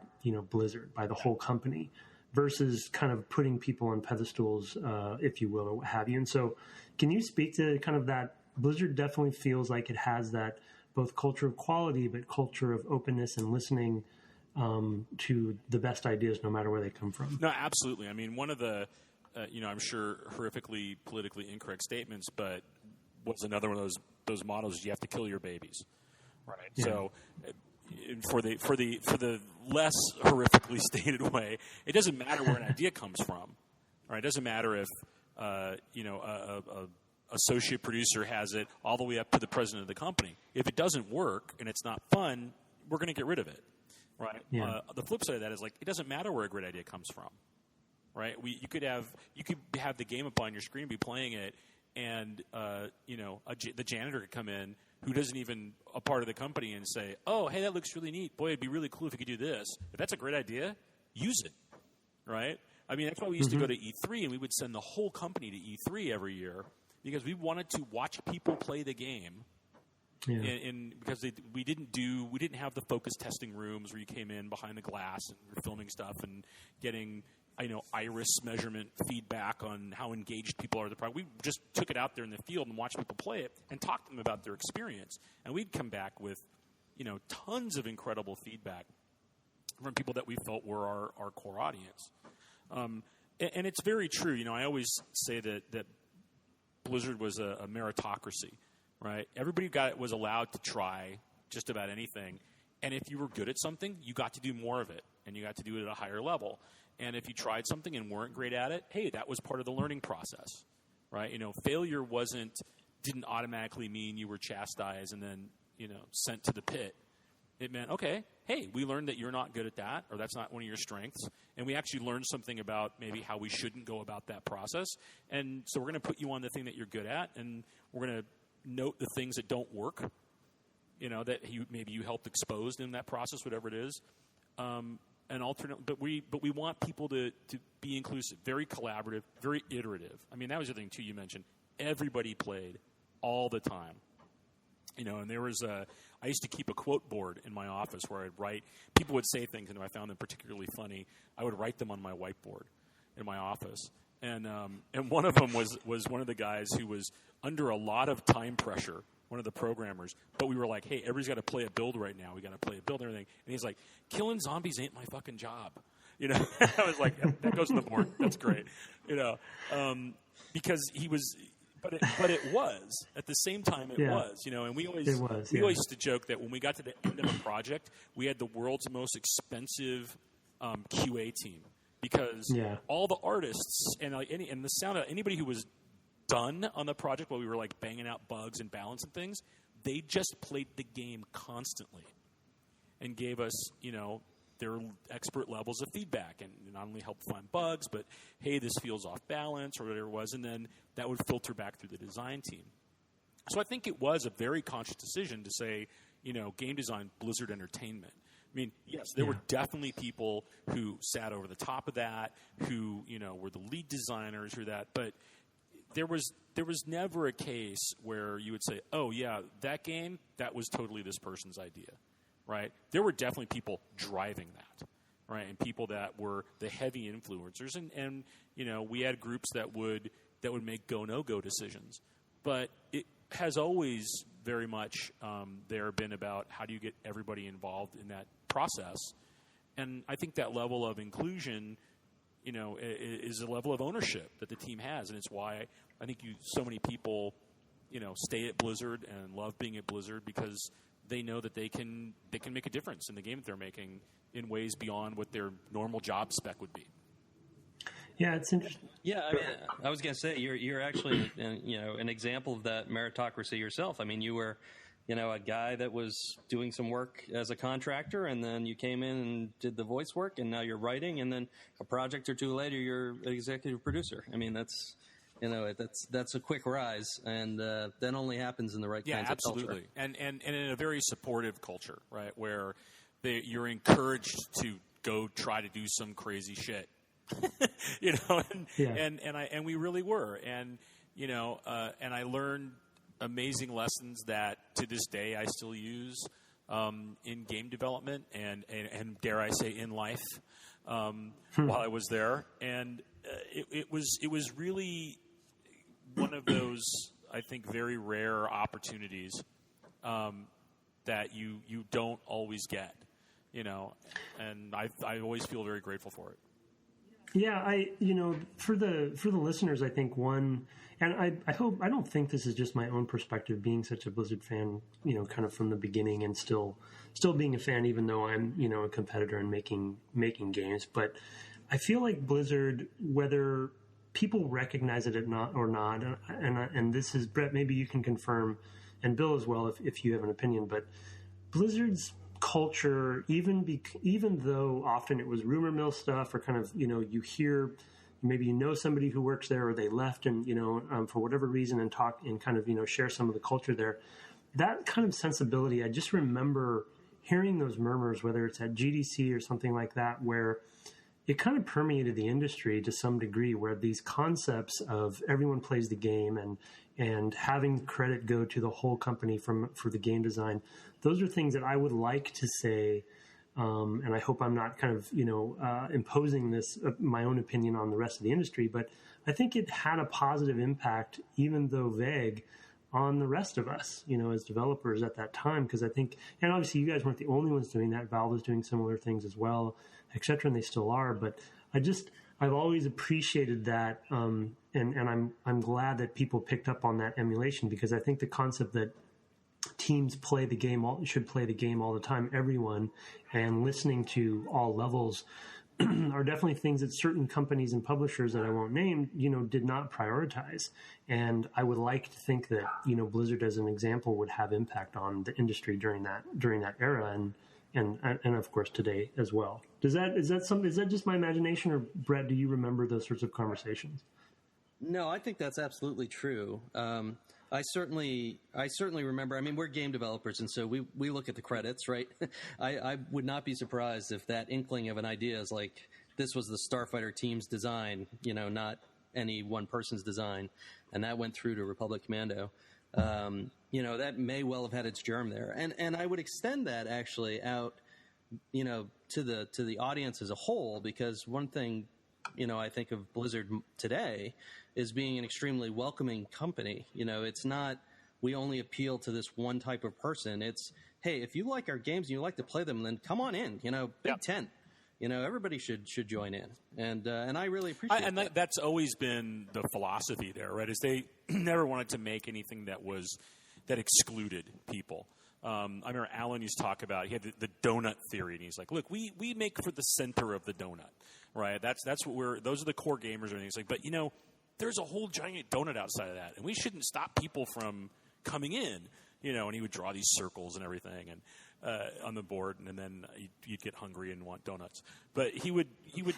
Blizzard, by the whole company, versus kind of putting people on pedestals, if you will, or what have you. And so can you speak to kind of that? Blizzard definitely feels like it has that both culture of quality, but culture of openness and listening to the best ideas, no matter where they come from. No, absolutely. I mean, one of the, I'm sure horrifically politically incorrect statements, but what's another one of those models is you have to kill your babies, right? Yeah. So for the less horrifically stated way, it doesn't matter where an idea comes from, right? It doesn't matter if a associate producer has it all the way up to the president of the company. If it doesn't work and it's not fun, we're going to get rid of it, right? Yeah. The flip side of that is it doesn't matter where a great idea comes from, right? You could have the game up on your screen, be playing it, and the janitor could come in who isn't even a part of the company and say, "Oh, hey, that looks really neat. Boy, it'd be really cool if you could do this." If that's a great idea, use it, right? I mean, that's why we used to go to E3, and we would send the whole company to E3 every year because we wanted to watch people play the game. Yeah. And because we didn't have the focus testing rooms where you came in behind the glass and were filming stuff and getting iris measurement feedback on how engaged people are with the product. We just took it out there in the field and watched people play it and talked to them about their experience. And we'd come back with, tons of incredible feedback from people that we felt were our core audience. And it's very true. I always say that Blizzard was a meritocracy, right? Everybody was allowed to try just about anything. And if you were good at something, you got to do more of it, and you got to do it at a higher level. And if you tried something and weren't great at it, hey, that was part of the learning process, right? Failure didn't automatically mean you were chastised and then, sent to the pit. It meant, okay, hey, we learned that you're not good at that, or that's not one of your strengths, and we actually learned something about maybe how we shouldn't go about that process. And so we're going to put you on the thing that you're good at, and we're going to note the things that don't work, that maybe you helped expose in that process, whatever it is. An alternate, but we want people to be inclusive, very collaborative, very iterative. I mean, that was the thing too. You mentioned everybody played all the time, and there was I used to keep a quote board in my office where I'd write. People would say things, and if I found them particularly funny, I would write them on my whiteboard in my office. And one of them was one of the guys who was under a lot of time pressure, one of the programmers, but we were like, hey, everybody's got to play a build right now. We got to play a build and everything. And he's like, killing zombies ain't my fucking job. I was like, yeah, that goes on the board. That's great. Because he was, but it was at the same time it was, and we always used to joke that when we got to the end of a project, we had the world's most expensive QA team because all the artists and the sound of anybody who was done on the project while we were banging out bugs and balance and things, they just played the game constantly and gave us, their expert levels of feedback and not only helped find bugs, but hey, this feels off balance or whatever it was, and then that would filter back through the design team. So I think it was a very conscious decision to say, game design, Blizzard Entertainment. I mean, yes, there were definitely people who sat over the top of that, who, were the lead designers or that, but there was never a case where you would say, oh, yeah, that game, that was totally this person's idea, right? There were definitely people driving that, right, and people that were the heavy influencers. And we had groups that would make go, no-go decisions. But it has always very much been about how do you get everybody involved in that process. And I think that level of inclusion is a level of ownership that the team has, and it's why I think so many people, stay at Blizzard and love being at Blizzard because they know that they can make a difference in the game that they're making in ways beyond what their normal job spec would be. Yeah, it's interesting. Yeah, I mean, I was going to say you're actually an example of that meritocracy yourself. I mean, you were a guy that was doing some work as a contractor, and then you came in and did the voice work, and now you're writing, and then a project or two later, you're an executive producer. I mean, that's a quick rise, and that only happens in the right kinds of culture. Yeah, absolutely, and in a very supportive culture, right, where you're encouraged to go try to do some crazy shit, and we really were, and and I learned amazing lessons that to this day I still use in game development and dare I say in life while I was there, and it was really one of those, I think, very rare opportunities that you don't always get, and I always feel very grateful for it. Yeah, for the listeners, I think and I hope, I don't think this is just my own perspective, being such a Blizzard fan, kind of from the beginning, and still being a fan, even though I'm, a competitor and making games. But I feel like Blizzard, whether people recognize it or not, and this is, Brett, maybe you can confirm, and Bill as well, if you have an opinion, but Blizzard's culture, even though often it was rumor mill stuff, or kind of, you hear, maybe somebody who works there, or they left and, for whatever reason, and talk and kind of, share some of the culture there. That kind of sensibility, I just remember hearing those murmurs, whether it's at GDC or something like that, where it kind of permeated the industry to some degree, where these concepts of everyone plays the game and having credit go to the whole company for the game design, those are things that I would like to say, and I hope I'm not kind of, imposing this, my own opinion on the rest of the industry, but I think it had a positive impact, even though vague, on the rest of us, as developers at that time. Because I think, and obviously you guys weren't the only ones doing that. Valve was doing similar things as well, et cetera, and they still are. But I've always appreciated that, and I'm glad that people picked up on that emulation, because I think the concept that teams should play the game all the time, everyone, and listening to all levels are definitely things that certain companies and publishers that I won't name, did not prioritize. And I would like to think that, Blizzard as an example would have impact on the industry during that era and of course today as well. Is that just my imagination, or Brett, do you remember those sorts of conversations? No, I think that's absolutely true. I certainly remember. I mean, we're game developers, and so we look at the credits, right? I would not be surprised if that inkling of an idea is like, this was the Starfighter team's design, not any one person's design, and that went through to Republic Commando. That may well have had its germ there, and I would extend that actually out, to the audience as a whole, because one thing, I think of Blizzard today is being an extremely welcoming company. It's not, we only appeal to this one type of person. It's, hey, if you like our games and you like to play them, then come on in, big tent. Everybody should join in. And I really appreciate that. And that's always been the philosophy there, right? Is they never wanted to make anything that excluded people. I remember Alan used to talk about, he had the donut theory, and he's like, look, we make for the center of the donut, right? That's what those are the core gamers. And he's like, but there's a whole giant donut outside of that, and we shouldn't stop people from coming in, and he would draw these circles and everything and on the board, and then you'd get hungry and want donuts. But he would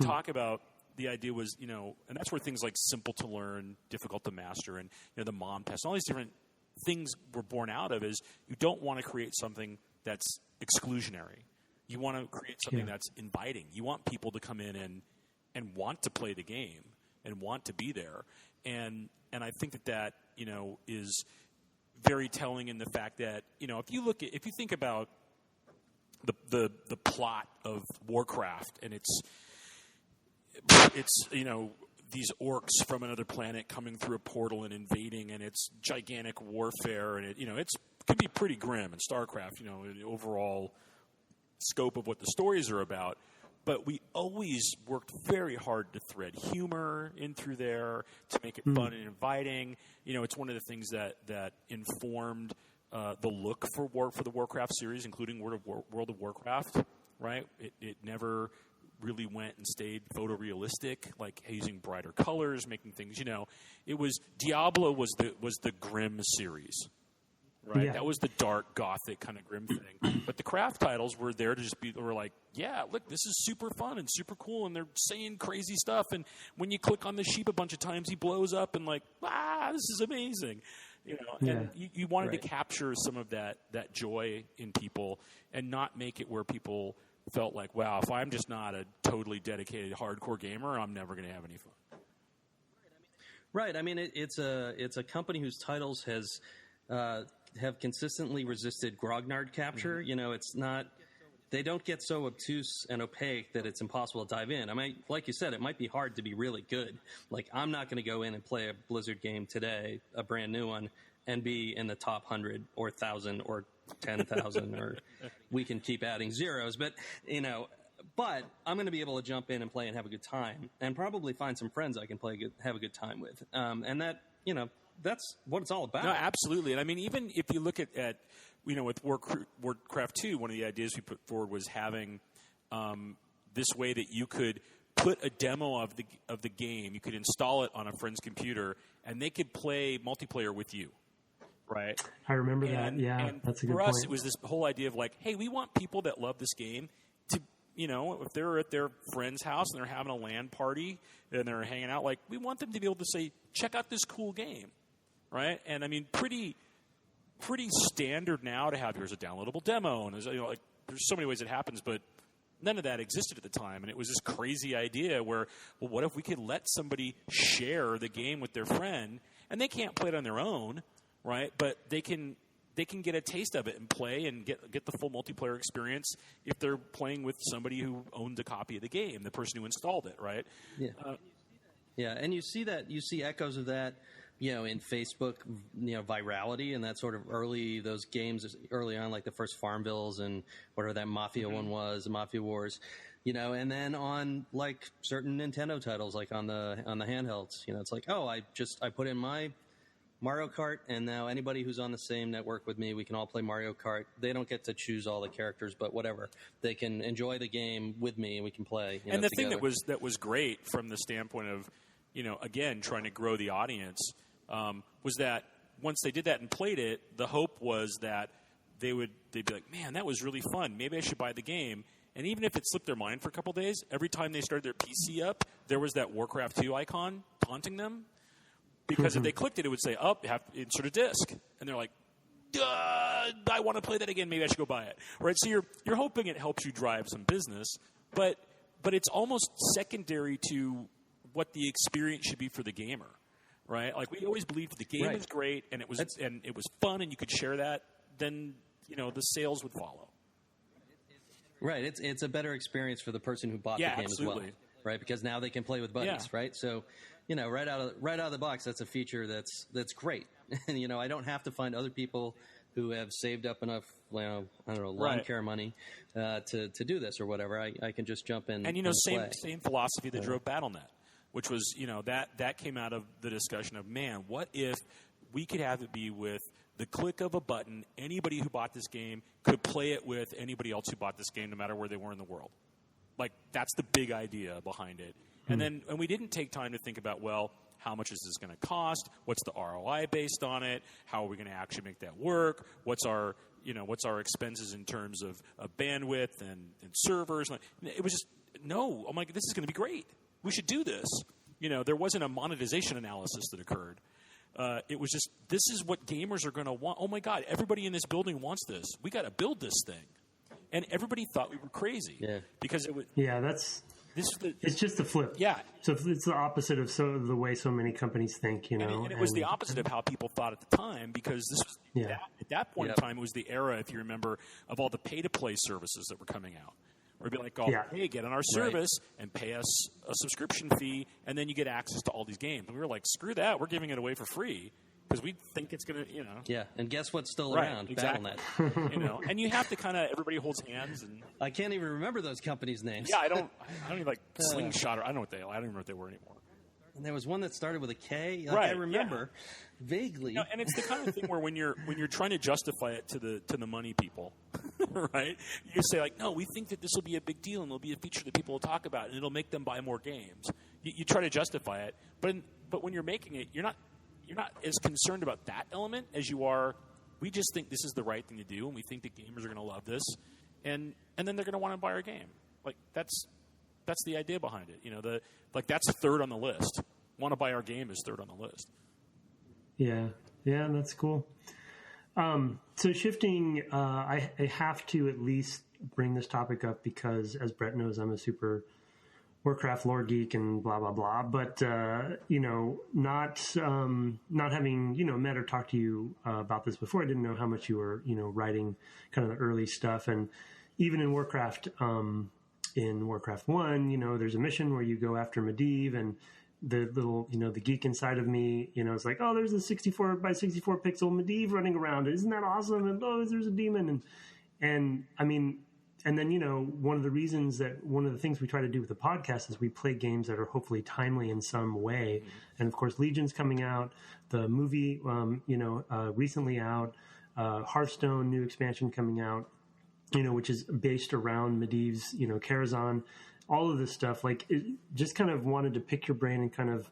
talk about, the idea was, and that's where things like simple to learn, difficult to master, and the mom test, all these different things were born out of, is you don't want to create something that's exclusionary. You want to create something that's inviting. You want people to come in and want to play the game and want to be there. And I think that is very telling in the fact that, if you think about the plot of Warcraft, and it's these orcs from another planet coming through a portal and invading, and it's gigantic warfare, and it can be pretty grim. And StarCraft, the overall scope of what the stories are about. But we always worked very hard to thread humor in through there to make it fun and inviting. It's one of the things that informed the look for the Warcraft series, including World of Warcraft. Right? It never really went and stayed photorealistic, like using brighter colors, making things. It was Diablo was the grim series, right? Yeah. That was the dark, gothic kind of grim thing. But the craft titles were there to just be, were like, yeah, look, this is super fun and super cool, and they're saying crazy stuff. And when you click on the sheep a bunch of times, he blows up, and like, this is amazing. You know, and you wanted to capture some of that joy in people and not make it where people felt like, wow, if I'm just not a totally dedicated hardcore gamer, I'm never going to have any fun. Right. I mean, it's a company whose titles have consistently resisted grognard capture. You know, it's not. They don't get so obtuse and opaque that it's impossible to dive in. I mean, like you said, it might be hard to be really good. Like, I'm not going to go in and play a Blizzard game today, a brand new one, and be in the top 100 or 1,000 or 10,000, or we can keep adding zeros. But, you know, but I'm going to be able to jump in and play and have a good time, and probably find some friends I can have a good time with. And that, you know, that's what it's all about. No, absolutely. And I mean, even if you look at you know, with Warcraft 2, one of the ideas we put forward was having this way that you could put a demo of the game, you could install it on a friend's computer, and they could play multiplayer with you, right? I remember that. Yeah, and that's a good point. point. For us, it was this whole idea of like, hey, we want people that love this game to, you know, if they're at their friend's house and they're having a LAN party and they're hanging out, like, we want them to be able to say, check out this cool game, right? And I mean, pretty standard now to have here's a downloadable demo, and you know, like, there's so many ways it happens, but none of that existed at the time. And it was this crazy idea where, well, what if we could let somebody share the game with their friend, and they can't play it on their own, right? But they can get a taste of it and play and get the full multiplayer experience if they're playing with somebody who owned a copy of the game, the person who installed it, right? Yeah, and you see echoes of that, you know, in Facebook, you know, virality and that sort of those games early on, like the first Farmvilles and whatever that Mafia one was, the Mafia Wars, you know, and then on like certain Nintendo titles, like on the handhelds, you know, it's like, oh, I put in my Mario Kart, and now anybody who's on the same network with me, we can all play Mario Kart. They don't get to choose all the characters, but whatever, they can enjoy the game with me, and we can play. And the thing that was great from the standpoint of, you know, again, trying to grow the audience. Was that once they did that and played it, the hope was that they'd be like, man, that was really fun. Maybe I should buy the game. And even if it slipped their mind for a couple of days, every time they started their PC up, there was that Warcraft 2 icon taunting them. Because if they clicked it, it would say, insert a disc. And they're like, I want to play that again. Maybe I should go buy it. Right? So you're hoping it helps you drive some business, but it's almost secondary to what the experience should be for the gamer. Right, like we always believed the game was great and it was fun and you could share that. Then, you know, the sales would follow. Right, it's a better experience for the person who bought the game absolutely. as well. Right, because now they can play with buddies. Right, so, you know, right out of the box, that's a feature that's great. And you know, I don't have to find other people who have saved up enough, you know, I don't know, lawn care money to do this or whatever. I can just jump in. And you know, and same philosophy that drove BattleNet. Which was, you know, that came out of the discussion of, man, what if we could have it be with the click of a button, anybody who bought this game could play it with anybody else who bought this game, no matter where they were in the world. Like, that's the big idea behind it. And we didn't take time to think about, well, how much is this going to cost? What's the ROI based on it? How are we going to actually make that work? What's our expenses in terms of bandwidth and servers? It was just, no, I'm like, this is going to be great. We should do this. You know, there wasn't a monetization analysis that occurred. It was just, this is what gamers are going to want. Oh, my God, everybody in this building wants this. We got to build this thing. And everybody thought we were crazy. Yeah. Because it was... Yeah, it's just the flip. Yeah. So it's the opposite of the way so many companies think, you know. And it was the opposite of how people thought at the time, because this was, at that point in time, it was the era, if you remember, of all the pay-to-play services that were coming out. Or it'd be like, hey, get on our service and pay us a subscription fee, and then you get access to all these games. And we were like, screw that. We're giving it away for free because we think it's going to, you know. Yeah, and guess what's still around? Exactly. BattleNet. You know, and you have to kind of, everybody holds hands. And I can't even remember those companies' names. Yeah, I don't even like Slingshot, or I don't know what I don't even know what they were anymore. And there was one that started with a K. I remember vaguely. You know, and it's the kind of thing where when you're trying to justify it to the money people, right? You say like, no, we think that this will be a big deal and it'll be a feature that people will talk about and it'll make them buy more games. You try to justify it, but when you're making it, you're not as concerned about that element as you are we just think this is the right thing to do, and we think that gamers are going to love this, and then they're going to want to buy our game. Like that's the idea behind it. That's third on the list. Want to buy our game is third on the list. Yeah, that's cool. So shifting, I have to at least bring this topic up because, as Brett knows, I'm a super Warcraft lore geek and blah blah blah. But not having met or talked to you about this before, I didn't know how much you were writing kind of the early stuff. And even in Warcraft 1, there's a mission where you go after Medivh, and the little the geek inside of me is like, oh, there's a 64 by 64 pixel Medivh running around. Isn't that awesome? And oh, there's a demon, and I mean. And then, one of the things we try to do with the podcast is we play games that are hopefully timely in some way. And of course, Legion's coming out, the movie, recently out, Hearthstone, new expansion coming out, which is based around Medivh's, Karazhan, all of this stuff. Like, just kind of wanted to pick your brain and kind of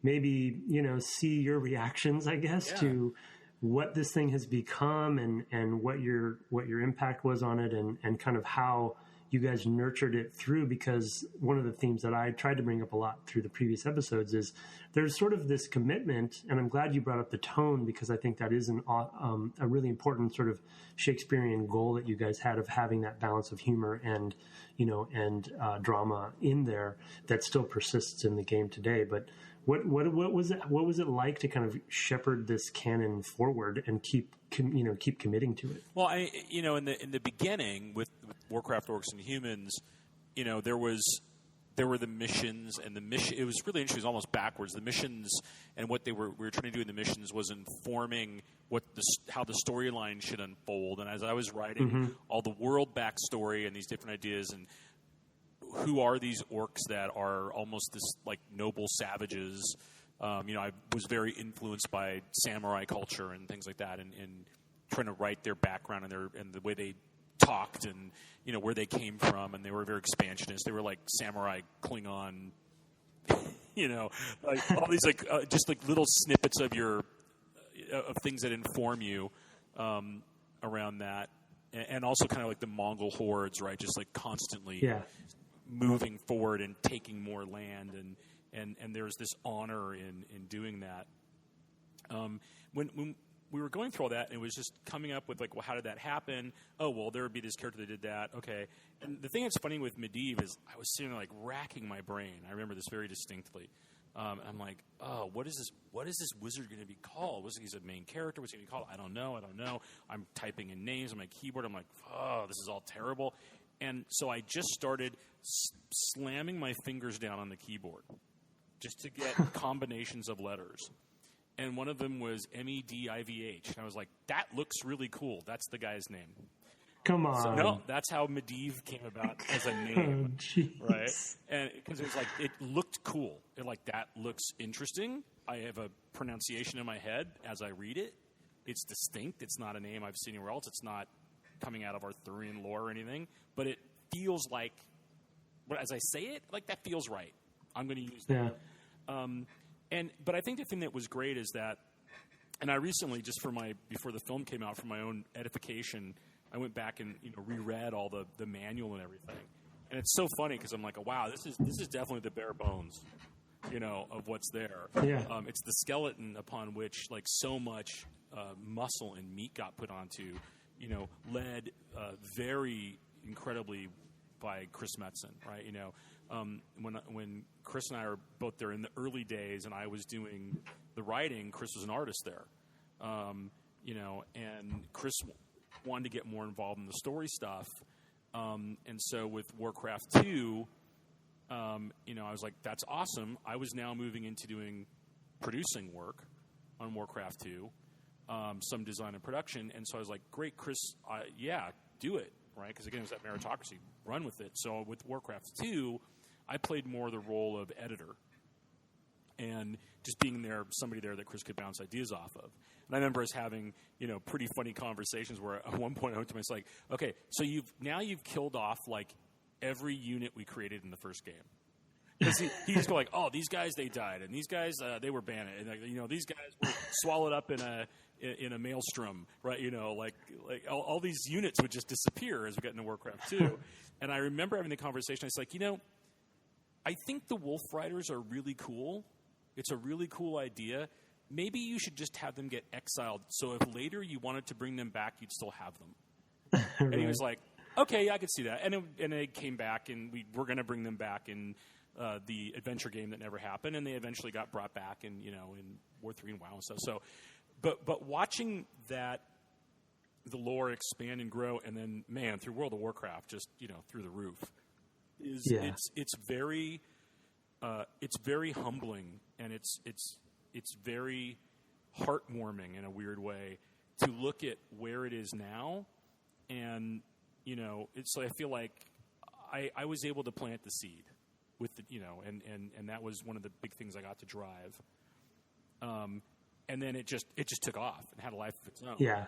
maybe, see your reactions, I guess, to what this thing has become and what your impact was on it and kind of how you guys nurtured it through, because one of the themes that I tried to bring up a lot through the previous episodes is there's sort of this commitment, and I'm glad you brought up the tone, because I think that is a really important sort of Shakespearean goal that you guys had of having that balance of humor and drama in there that still persists in the game today. But what was it like to kind of shepherd this canon forward and keep committing to it? Well, in the beginning with Warcraft, Orcs and Humans, there were the missions, and it was really interesting. It was almost backwards. The missions and what we were trying to do in the missions was informing how the storyline should unfold. And as I was writing all the world backstory and these different ideas, and who are these orcs that are almost this like noble savages? I was very influenced by samurai culture and things like that, and trying to write their background and the way they talked and where they came from, and they were very expansionist. They were like samurai Klingon, like all these just like little snippets of things that inform you around that, and also kind of like the Mongol hordes, right? Just like constantly moving forward and taking more land, and there's this honor in doing that. When we were going through all that, and it was just coming up with like, well, how did that happen? Oh, well, there would be this character that did that. Okay. And the thing that's funny with Medivh is I was sitting there like racking my brain. I remember this very distinctly. And I'm like, oh, what is this wizard going to be called? He's a main character? What's he going to be called? I don't know. I'm typing in names on my keyboard. I'm like, oh, this is all terrible. And so I just started slamming my fingers down on the keyboard just to get combinations of letters. And one of them was Medivh. And I was like, that looks really cool. That's the guy's name. Come on. So, no, that's how Medivh came about as a name. Right? And because it was like, it looked cool. That looks interesting. I have a pronunciation in my head as I read it. It's distinct. It's not a name I've seen anywhere else. It's not coming out of Arthurian lore or anything. But it feels like, as I say it, like that feels right. I'm going to use that. Yeah. But I think the thing that was great is that, and I recently, just before the film came out, for my own edification, I went back and reread all the manual and everything, and it's so funny because I'm like, oh, wow, this is definitely the bare bones, of what's there. Yeah. It's the skeleton upon which like so much muscle and meat got put onto, led very incredibly by Chris Metzen, right? When Chris and I are both there in the early days, and I was doing the writing, Chris was an artist there, and Chris wanted to get more involved in the story stuff, and so with Warcraft 2, I was like, that's awesome. I was now moving into doing producing work on Warcraft 2, some design and production, and so I was like, great, Chris, do it, right? Because again, it was that meritocracy, run with it. So with Warcraft 2, I played more the role of editor and just being there, somebody there that Chris could bounce ideas off of. And I remember us having, pretty funny conversations where at one point I went to myself like, okay, so you've killed off like every unit we created in the first game. Because he just go like, oh, these guys, they died, and these guys, they were banned, and these guys were swallowed up in a maelstrom, right? Like all these units would just disappear as we got into Warcraft 2. And I remember having the conversation. It's like, I think the Wolf Riders are really cool. It's a really cool idea. Maybe you should just have them get exiled, so if later you wanted to bring them back, you'd still have them. Right. And he was like, okay, yeah, I could see that. And they came back, and we were going to bring them back in the adventure game that never happened, and they eventually got brought back in War 3 and WoW and stuff. So, but watching that, the lore expand and grow, and then, man, through World of Warcraft, just through the roof, it's very humbling, and it's very heartwarming in a weird way to look at where it is now, and it's like I feel like I was able to plant the seed with the and that was one of the big things I got to drive. And then it just took off and had a life of its own. Yeah.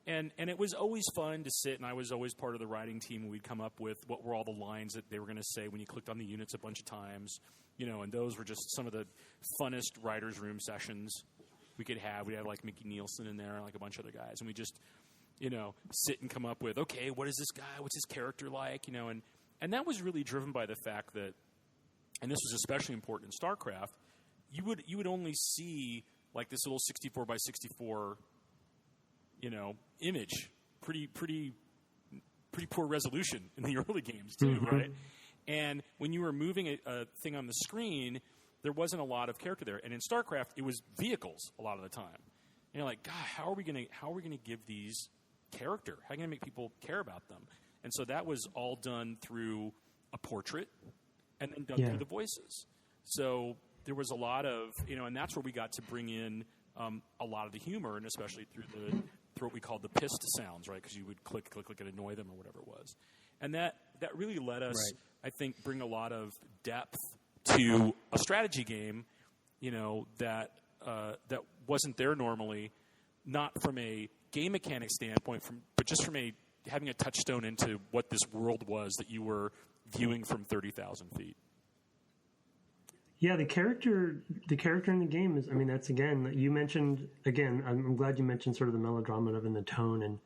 And it was always fun to sit, and I was always part of the writing team, and we'd come up with what were all the lines that they were going to say when you clicked on the units a bunch of times, and those were just some of the funnest writers' room sessions we could have. We had like Mickey Nielsen in there and like a bunch of other guys, and we just, sit and come up with, okay, what is this guy? What's his character like? And that was really driven by the fact that, and this was especially important in StarCraft, you would only see like this little 64 by 64, image, pretty poor resolution in the early games too, right? And when you were moving a thing on the screen, there wasn't a lot of character there. And in StarCraft, it was vehicles a lot of the time. And you're like, God, how are we gonna give these character? How are you gonna make people care about them? And so that was all done through a portrait, and then done through the voices. So there was a lot of, and that's where we got to bring in a lot of the humor, and especially through what we called the pissed sounds, right? Because you would click and annoy them or whatever it was. And that really let us, right, I think, bring a lot of depth to a strategy game, that wasn't there normally, not from a game mechanic standpoint, but just from having a touchstone into what this world was that you were viewing from 30,000 feet. Yeah, the character in the game is, that's, again, you mentioned, again, I'm glad you mentioned sort of the melodrama of in the tone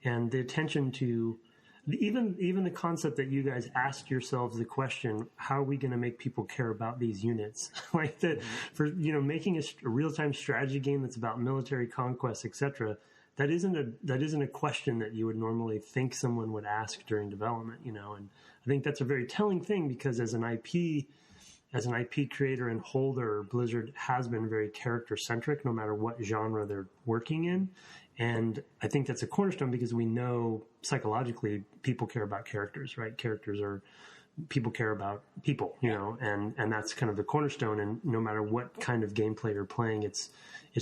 and the attention to even the concept that you guys asked yourselves the question, how are we going to make people care about these units? Like that, for, making a real-time strategy game that's about military conquest, etc. That isn't a question that you would normally think someone would ask during development, and I think that's a very telling thing, because as an IP creator and holder, Blizzard has been very character-centric no matter what genre they're working in. And I think that's a cornerstone, because we know psychologically people care about characters, right? People care about people, and that's kind of the cornerstone. And no matter what kind of gameplay you're playing, it's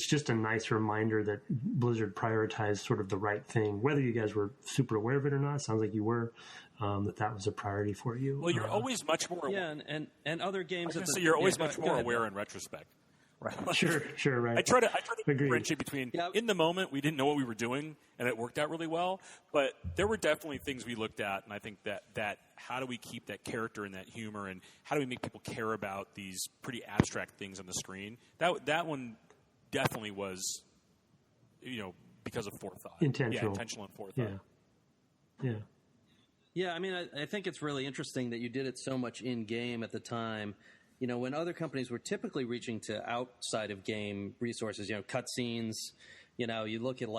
just a nice reminder that Blizzard prioritized sort of the right thing, whether you guys were super aware of it or not. It sounds like you were. That was a priority for you. Well, you're always much more aware. Yeah, and other games. You're always much more aware in retrospect. Right. Sure, right. I try to differentiate between, in the moment, we didn't know what we were doing, and it worked out really well, but there were definitely things we looked at, and I think that how do we keep that character and that humor, and how do we make people care about these pretty abstract things on the screen? That one definitely was, because of forethought. Intentional. Yeah, intentional and forethought. Yeah. Yeah, I think it's really interesting that you did it so much in-game at the time. When other companies were typically reaching to outside of game resources, cutscenes, you look at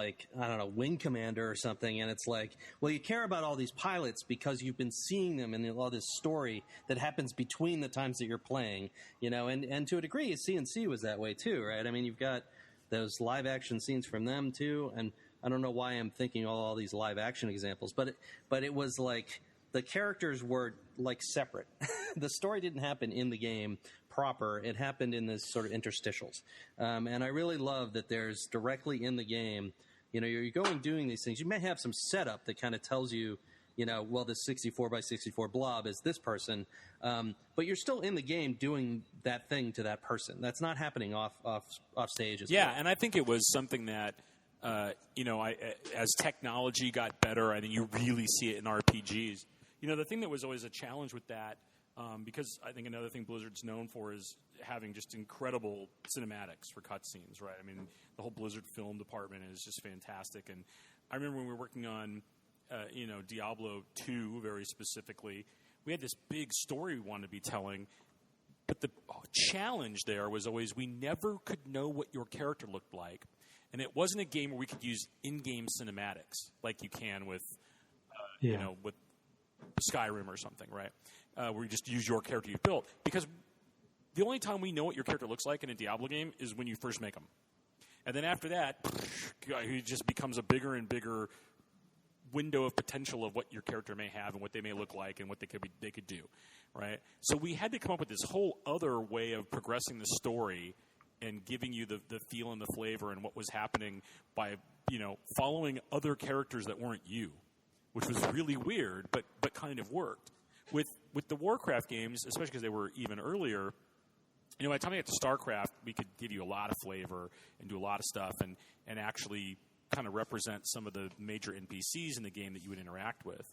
Wing Commander or something, and it's like, well, you care about all these pilots because you've been seeing them in all this story that happens between the times that you're playing, and to a degree, CNC was that way too, right? You've got those live action scenes from them too, and I don't know why I'm thinking all these live action examples, but it was like the characters were like separate. The story didn't happen in the game proper. It happened in this sort of interstitials. And I really love that there's directly in the game, you're going doing these things. You may have some setup that kind of tells you, well, this 64 by 64 blob is this person. But you're still in the game doing that thing to that person. That's not happening off stage. Yeah, and I think it was something that, as technology got better, I think you really see it in RPGs. The thing that was always a challenge with that because I think another thing Blizzard's known for is having just incredible cinematics for cutscenes, right? I mean, the whole Blizzard film department is just fantastic. And I remember when we were working on, Diablo 2 very specifically, we had this big story we wanted to be telling, but the challenge there was always we never could know what your character looked like. And it wasn't a game where we could use in-game cinematics like you can with, with Skyrim or something, right? Where you just use your character you've built. Because the only time we know what your character looks like in a Diablo game is when you first make them. And then after that, it just becomes a bigger and bigger window of potential of what your character may have and what they may look like and what they could do, right? So we had to come up with this whole other way of progressing the story and giving you the feel and the flavor and what was happening by, following other characters that weren't you, which was really weird, but kind of worked. With the Warcraft games, especially because they were even earlier, by the time we got to StarCraft, we could give you a lot of flavor and do a lot of stuff and actually kind of represent some of the major NPCs in the game that you would interact with.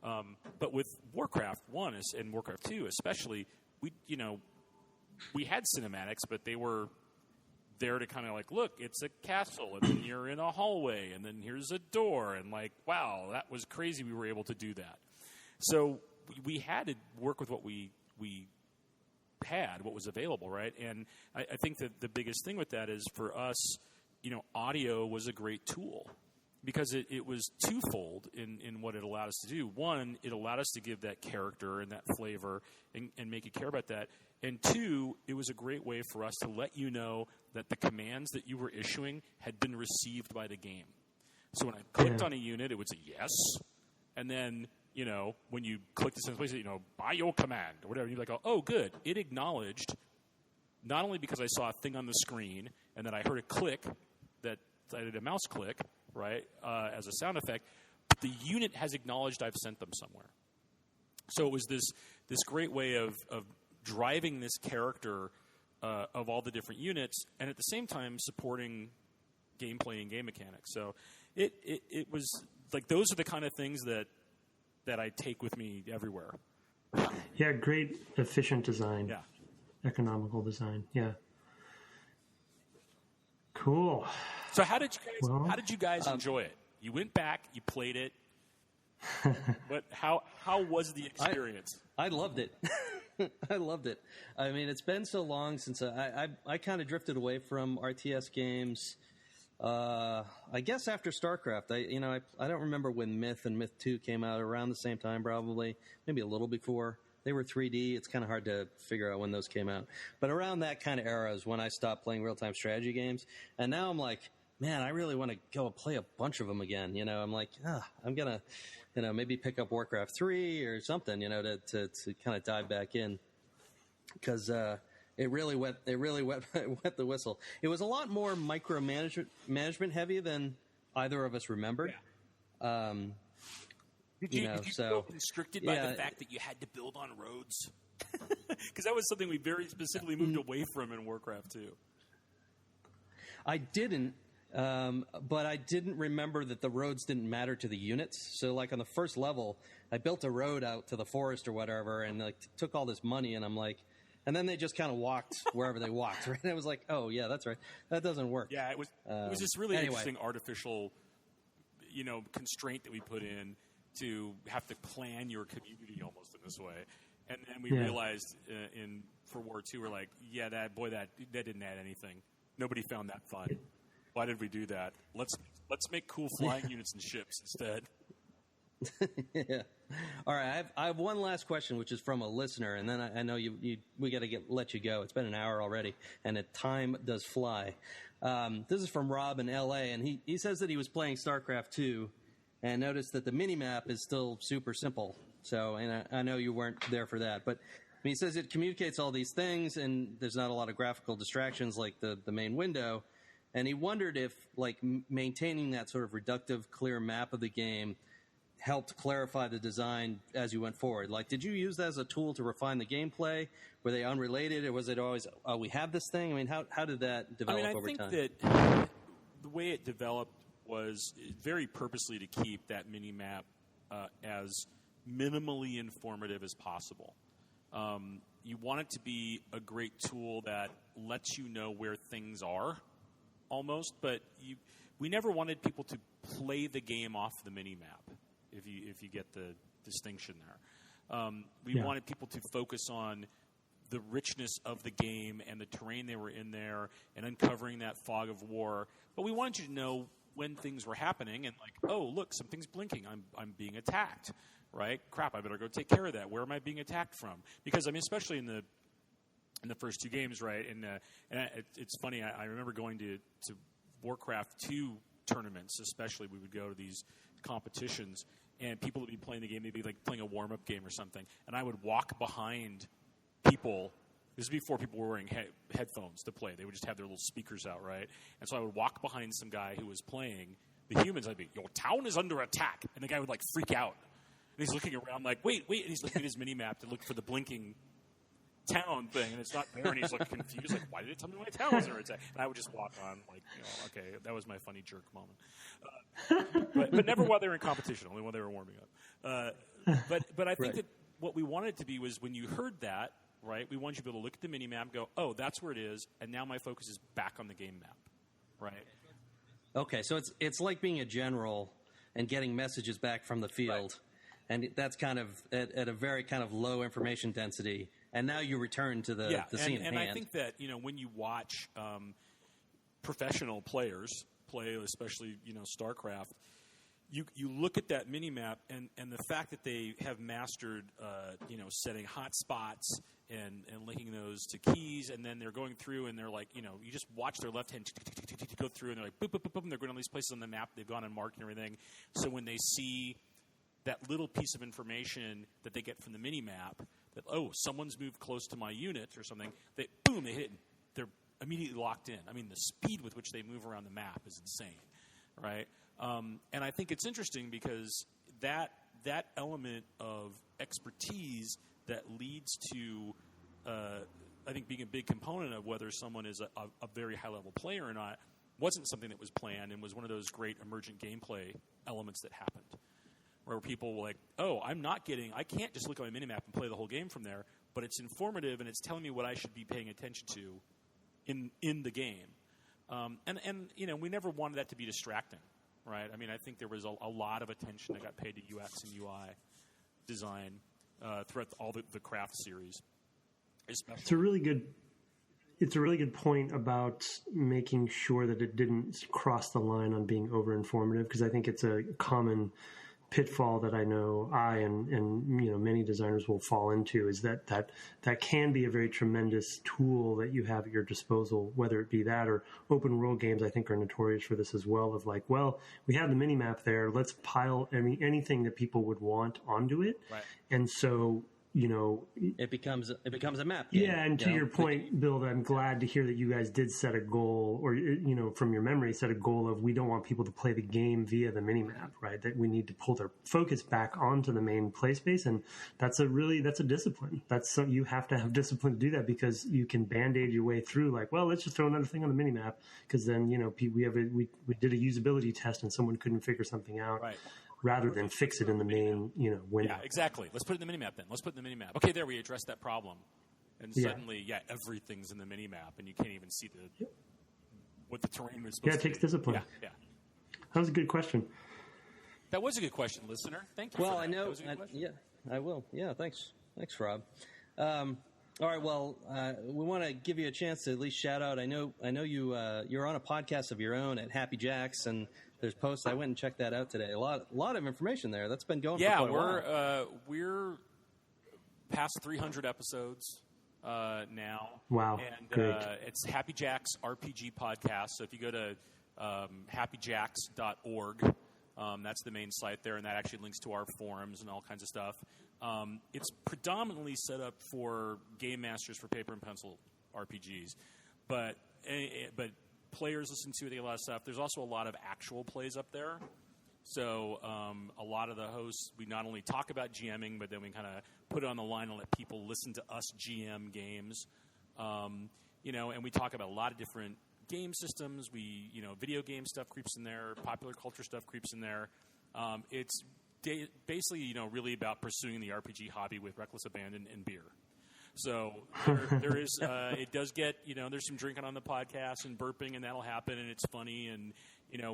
But with Warcraft 1 and Warcraft 2 especially, we had cinematics, but they were there to kind of like, look, it's a castle, and then you're in a hallway, and then here's a door, and like, wow, that was crazy we were able to do that. So we had to work with what we had, what was available, right? And I think that the biggest thing with that is for us, audio was a great tool because it was twofold in what it allowed us to do. One, it allowed us to give that character and that flavor and make you care about that. And two, it was a great way for us to let you know that the commands that you were issuing had been received by the game. So when I clicked on a unit, it would say yes. And then, when you click the sentence, by your command or whatever, you're like, oh, good. It acknowledged, not only because I saw a thing on the screen and then I heard a click that I did a mouse click, right, as a sound effect, but the unit has acknowledged I've sent them somewhere. So it was this great way of driving this character of all the different units, and at the same time supporting gameplay and game mechanics. So it was like those are the kind of things that I take with me everywhere. Yeah, great, efficient design. Yeah, economical design. Yeah, cool. So how did you guys enjoy it? You went back, you played it, but how was the experience? I loved it. I loved it. I mean, it's been so long since I kind of drifted away from RTS games. I guess after StarCraft, I don't remember when Myth and Myth 2 came out around the same time, probably maybe a little before. They were 3D. It's kind of hard to figure out when those came out. But around that kind of era is when I stopped playing real-time strategy games. And now I'm like, man, I really want to go play a bunch of them again. I'm like, I'm going to, maybe pick up Warcraft 3 or something, to kind of dive back in. Because it really wet the whistle. It was a lot more management heavy than either of us remembered. Yeah. Did you feel constricted by the fact that you had to build on roads? Because that was something we very specifically moved away from in Warcraft 2. I didn't, but I didn't remember that the roads didn't matter to the units. So, like, on the first level, I built a road out to the forest or whatever and, like, took all this money, and I'm like... And then they just kind of walked wherever they walked, right? And it was like, oh, yeah, that's right. That doesn't work. Yeah, it was this really interesting artificial, constraint that we put in to have to plan your community almost in this way. And then we realized for War II, we're like, that didn't add anything. Nobody found that fun. Why did we do that? Let's make cool flying units and ships instead. Yeah. All right. I have one last question, which is from a listener, and then I know we got to let you go. It's been an hour already, and time does fly. This is from Rob in L.A., and he says that he was playing StarCraft 2 and noticed that the mini-map is still super simple. So, and I know you weren't there for that, but he says it communicates all these things, and there's not a lot of graphical distractions like the main window. And he wondered if, like, maintaining that sort of reductive, clear map of the game helped clarify the design as you went forward. Like, did you use that as a tool to refine the gameplay? Were they unrelated, or was it always, we have this thing? I mean, how did that develop over time? I think that the way it developed was very purposely to keep that mini-map as minimally informative as possible. You want it to be a great tool that lets you know where things are, almost. But we never wanted people to play the game off the mini-map, if you get the distinction there. We wanted people to focus on the richness of the game and the terrain they were in there and uncovering that fog of war. But we wanted you to know when things were happening and like, oh, look, something's blinking. I'm being attacked, right? Crap, I better go take care of that. Where am I being attacked from? Because, I mean, especially in the first two games, right? And it's funny. I remember going to Warcraft 2 tournaments, especially. We would go to these competitions, and people would be playing the game. They'd be like playing a warm-up game or something. And I would walk behind people. This is before people were wearing headphones to play. They would just have their little speakers out, right? And so I would walk behind some guy who was playing the humans. I'd be, your town is under attack. And the guy would, like, freak out. And he's looking around like, wait. And he's looking at his mini-map to look for the blinking town thing. And it's not there. And he's, like, confused. Like, why did it tell me my town was under attack? And I would just walk on, like, okay, that was my funny jerk moment. But never while they were in competition, only while they were warming up. But I think that what we wanted it to be was when you heard that, right, we want you to be able to look at the mini-map and go, oh, that's where it is, and now my focus is back on the game map, right? Okay, so it's like being a general and getting messages back from the field, and that's kind of at a very kind of low information density, and now you return to the scene at hand. And I think that, when you watch professional players play, especially, StarCraft, You look at that mini-map and the fact that they have mastered, setting hot spots and linking those to keys, and then they're going through and they're like, you just watch their left hand go through, and they're like, boop, boop, boop, boop, and they're going to these places on the map. They've gone and marked and everything. So when they see that little piece of information that they get from the mini-map, that, oh, someone's moved close to my unit or something, they hit it. They're immediately locked in. I mean, the speed with which they move around the map is insane, right? And I think it's interesting because that element of expertise that leads to, I think, being a big component of whether someone is a very high-level player or not wasn't something that was planned and was one of those great emergent gameplay elements that happened, where people were like, oh, I can't just look at my minimap and play the whole game from there, but it's informative and it's telling me what I should be paying attention to in the game. And we never wanted that to be distracting. Right. I mean, I think there was a lot of attention that got paid to UX and UI design throughout all the craft series. Especially. It's a really good point about making sure that it didn't cross the line on being over informative, because I think it's a common pitfall that I know and many designers will fall into, is that can be a very tremendous tool that you have at your disposal, whether it be that or open world games. I think are notorious for this as well, of like, well, we have the mini map there, let's pile anything that people would want onto it. Right. And so it becomes a map game. Yeah, and to your point, Bill, I'm glad to hear that you guys did set a goal, or from your memory, set a goal of, we don't want people to play the game via the minimap, right? That we need to pull their focus back onto the main play space, and that's a discipline. You have to have discipline to do that, because you can band-aid your way through. Like, well, let's just throw another thing on the minimap, because then we did a usability test and someone couldn't figure something out. Right. Rather than fix it in the main, window. Yeah, exactly. Let's put it in the minimap then. Let's put it in the minimap. Okay, there, we addressed that problem. And suddenly, everything's in the minimap, and you can't even see what the terrain was supposed to be. Yeah, it takes discipline. Yeah. That was a good question. That was a good question, listener. Thank you. Well, for that. I know. I will. Yeah, thanks, Rob. All right. Well, we want to give you a chance to at least shout out. I know you're on a podcast of your own at Happy Jacks, and there's posts. I went and checked that out today. A lot of information there. That's been going for quite a while. We're past 300 episodes now. Wow, and great. It's Happy Jacks RPG podcast. So if you go to happyjacks.org, that's the main site there, and that actually links to our forums and all kinds of stuff. It's predominantly set up for game masters for paper and pencil RPGs, but players listen to it. They get a lot of stuff. There's also a lot of actual plays up there. So a lot of the hosts, we not only talk about GMing, but then we kind of put it on the line and let people listen to us GM games. And we talk about a lot of different game systems. Video game stuff creeps in there. Popular culture stuff creeps in there. It's basically, really about pursuing the RPG hobby with reckless abandon and beer. So there is, it does get, there's some drinking on the podcast and burping, and that'll happen, and it's funny. And,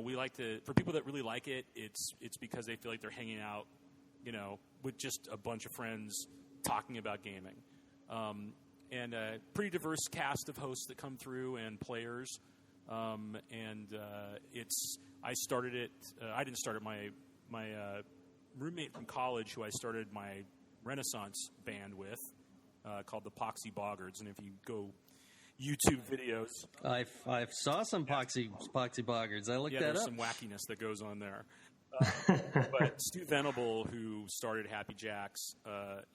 we like to, for people that really like it, it's because they feel like they're hanging out, with just a bunch of friends talking about gaming. And a pretty diverse cast of hosts that come through and players. I started it, I didn't start it, my roommate from college, who I started my Renaissance band with, called the Poxy Boggards, and if you go YouTube videos, I saw some Poxy Boggards. I looked that up. There's some wackiness that goes on there. But Stu Venable, who started Happy Jacks,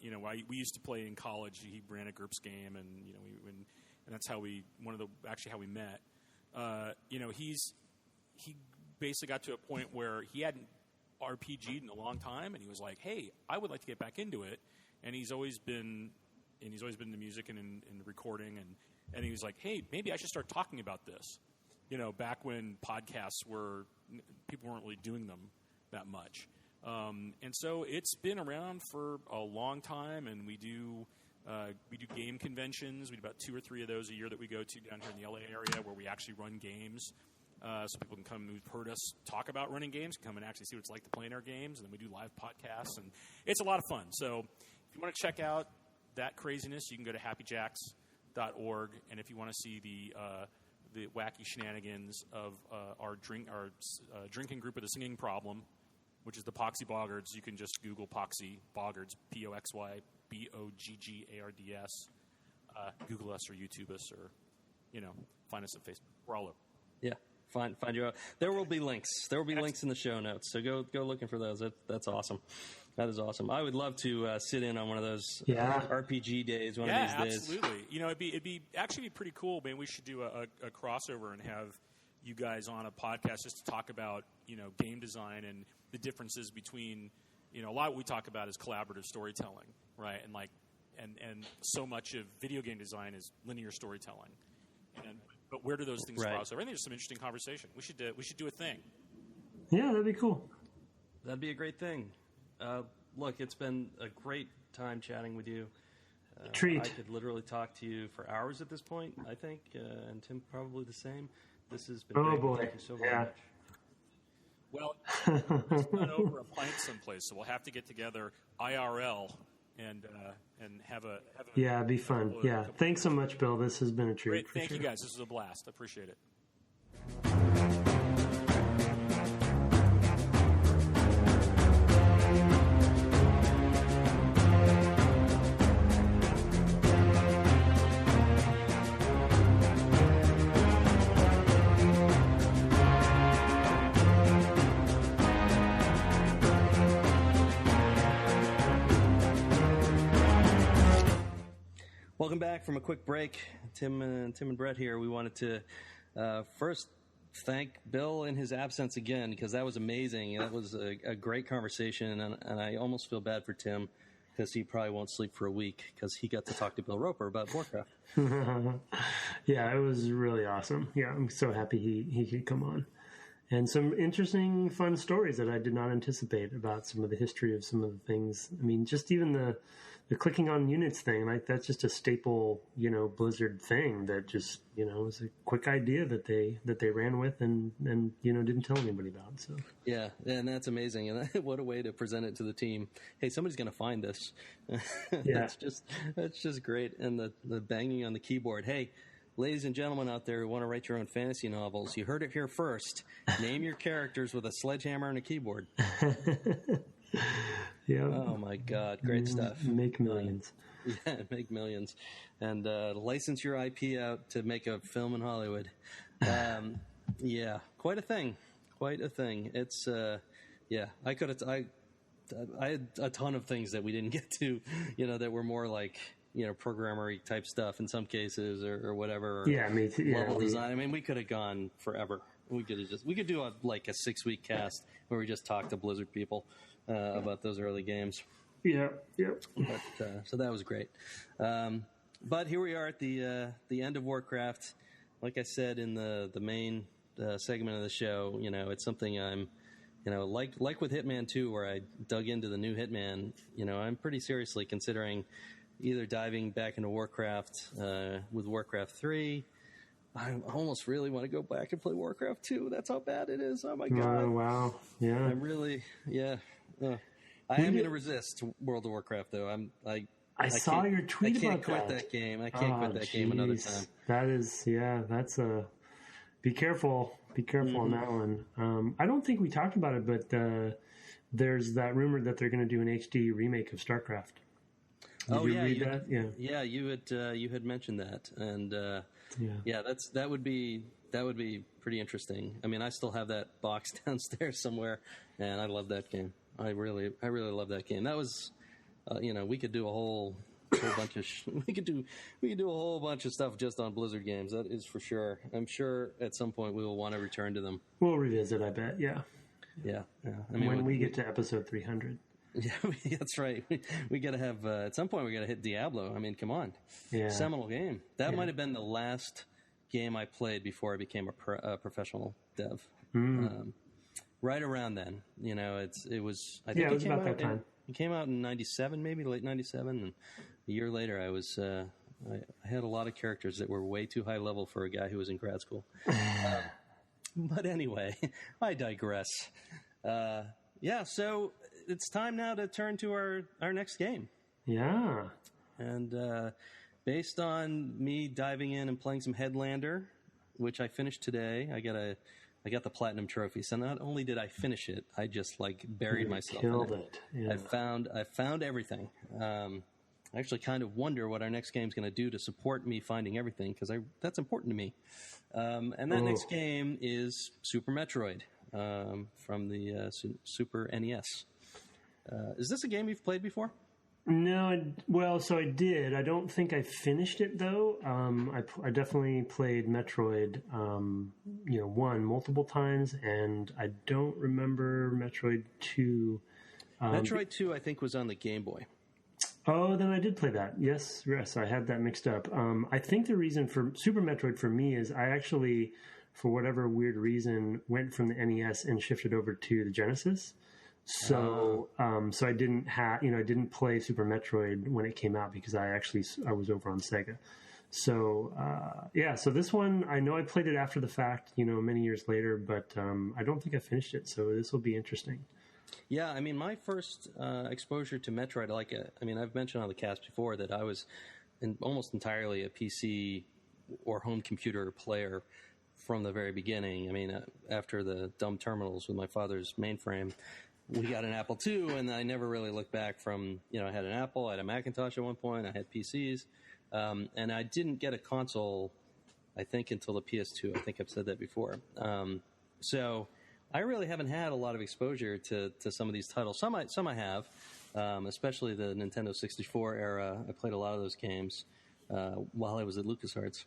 we used to play in college. He ran a GURPS game, and and that's how we met. He basically got to a point where he hadn't RPG'd in a long time, and he was like, "Hey, I would like to get back into it." And he's always been into music and in recording, and he was like, "Hey, maybe I should start talking about this." Back when podcasts people weren't really doing them that much, and so it's been around for a long time. And we do game conventions. We do about 2 or 3 of those a year that we go to down here in the LA area, where we actually run games. So people can come who've heard us talk about running games, come and actually see what it's like to play in our games, and then we do live podcasts, and it's a lot of fun. So if you want to check out that craziness, you can go to happyjacks.org, and if you want to see the wacky shenanigans of our drinking group with a singing problem, which is the Poxy Boggards, you can just Google Poxy Boggards, PoxyBoggards. Google us or YouTube us, or find us at Facebook. We're all over. Yeah. Find you out. There will be links. There will be links in the show notes. So go looking for those. That's awesome. That is awesome. I would love to sit in on one of those RPG days one of these days. Absolutely. It'd be actually be pretty cool. Man, we should do a crossover and have you guys on a podcast just to talk about game design and the differences between a lot of what we talk about is collaborative storytelling, right? And so much of video game design is linear storytelling. But where do those things cross over? I think there's some interesting conversation. We should do a thing. Yeah, that'd be cool. That'd be a great thing. Look, it's been a great time chatting with you. Treat. I could literally talk to you for hours at this point, I think, and Tim probably the same. This has been great. Boy. Thank you so very much. Well, it's not over a pint someplace, so we'll have to get together IRL and have a it'd be fun. Thanks so much, Bill. This has been a treat. Great. Thank you, guys. This was a blast. I appreciate it. Welcome back from a quick break. Tim and Brett here. We wanted to first thank Bill in his absence again, because that was amazing. That was a great conversation, and I almost feel bad for Tim because he probably won't sleep for a week because he got to talk to Bill Roper about Warcraft. Yeah, it was really awesome. Yeah, I'm so happy he could come on. And some interesting, fun stories that I did not anticipate about some of the history of some of the things. I mean, just even the clicking on units thing, like that's just a staple, Blizzard thing that just, was a quick idea that they ran with and didn't tell anybody about. So yeah, and that's amazing. And what a way to present it to the team. Hey, somebody's going to find this. Yeah, that's just great. And the banging on the keyboard. Hey, ladies and gentlemen out there who want to write your own fantasy novels, you heard it here first. Name your characters with a sledgehammer and a keyboard. Yeah. Oh my God, great stuff. Make millions. Make millions, and license your IP out to make a film in Hollywood. Yeah, quite a thing. It's I had a ton of things that we didn't get to, that were more like programmery type stuff in some cases or whatever. Yeah, me too. Level design. I mean, we could have gone forever. We could do a 6-week cast where we just talk to Blizzard people about those early games. Yeah. But, so that was great. But here we are at the end of Warcraft. Like I said in the main segment of the show, it's something I'm, like with Hitman 2, where I dug into the new Hitman. I'm pretty seriously considering, either diving back into Warcraft with Warcraft 3. I almost really want to go back and play Warcraft 2. That's how bad it is. Oh my god! Oh wow! Yeah, I'm really I am going to resist World of Warcraft though. I saw your tweet about that. I can't quit that game. I can't quit that game another time. That is, that's a... Be careful. Be careful on that one. I don't think we talked about it, but there's that rumor that they're going to do an HD remake of StarCraft. Did you read that? Yeah, you had mentioned that, and that would be pretty interesting. I mean, I still have that box downstairs somewhere, and I love that game. I really love that game. That was... we could do a whole bunch of we could do a whole bunch of stuff just on Blizzard games. That is for sure. I'm sure at some point we will want to return to them. We'll revisit, I bet. Yeah. I mean, when we get to episode 300. Yeah, that's right. We got to have at some point we got to hit Diablo. I mean, come on. Yeah. Seminal game. That might have been the last game I played before I became a professional dev. Right around then, it was. I think it was about that time. It came out in 97, maybe late 97, and a year later I was I had a lot of characters that were way too high level for a guy who was in grad school. But anyway, I digress. So it's time now to turn to our next game. Yeah. And based on me diving in and playing some Headlander, which I finished today, I got the platinum trophy. So not only did I finish it, I just buried myself. Killed it. Yeah. I found everything. I actually kind of wonder what our next game's going to do to support me finding everything, because that's important to me. And that next game is Super Metroid from the Super NES. Is this a game you've played before? No, so I did. I don't think I finished it though. I definitely played Metroid, 1 multiple times, and I don't remember Metroid 2. Metroid 2, I think, was on the Game Boy. Oh, then I did play that. Yes, I had that mixed up. I think the reason for Super Metroid for me is I actually, for whatever weird reason, went from the NES and shifted over to the Genesis. So I didn't I didn't play Super Metroid when it came out because I was over on Sega. So, so this one, I know I played it after the fact, many years later, but I don't think I finished it. So this will be interesting. Yeah, I mean, my first exposure to Metroid, I've mentioned on the cast before that I was almost entirely a PC or home computer player from the very beginning. I mean, after the dumb terminals with my father's mainframe, we got an Apple II, and I never really looked back from, I had an Apple, I had a Macintosh at one point, I had PCs, and I didn't get a console, I think, until the PS2. I think I've said that before. So I really haven't had a lot of exposure to some of these titles. Some I have, especially the Nintendo 64 era. I played a lot of those games while I was at LucasArts.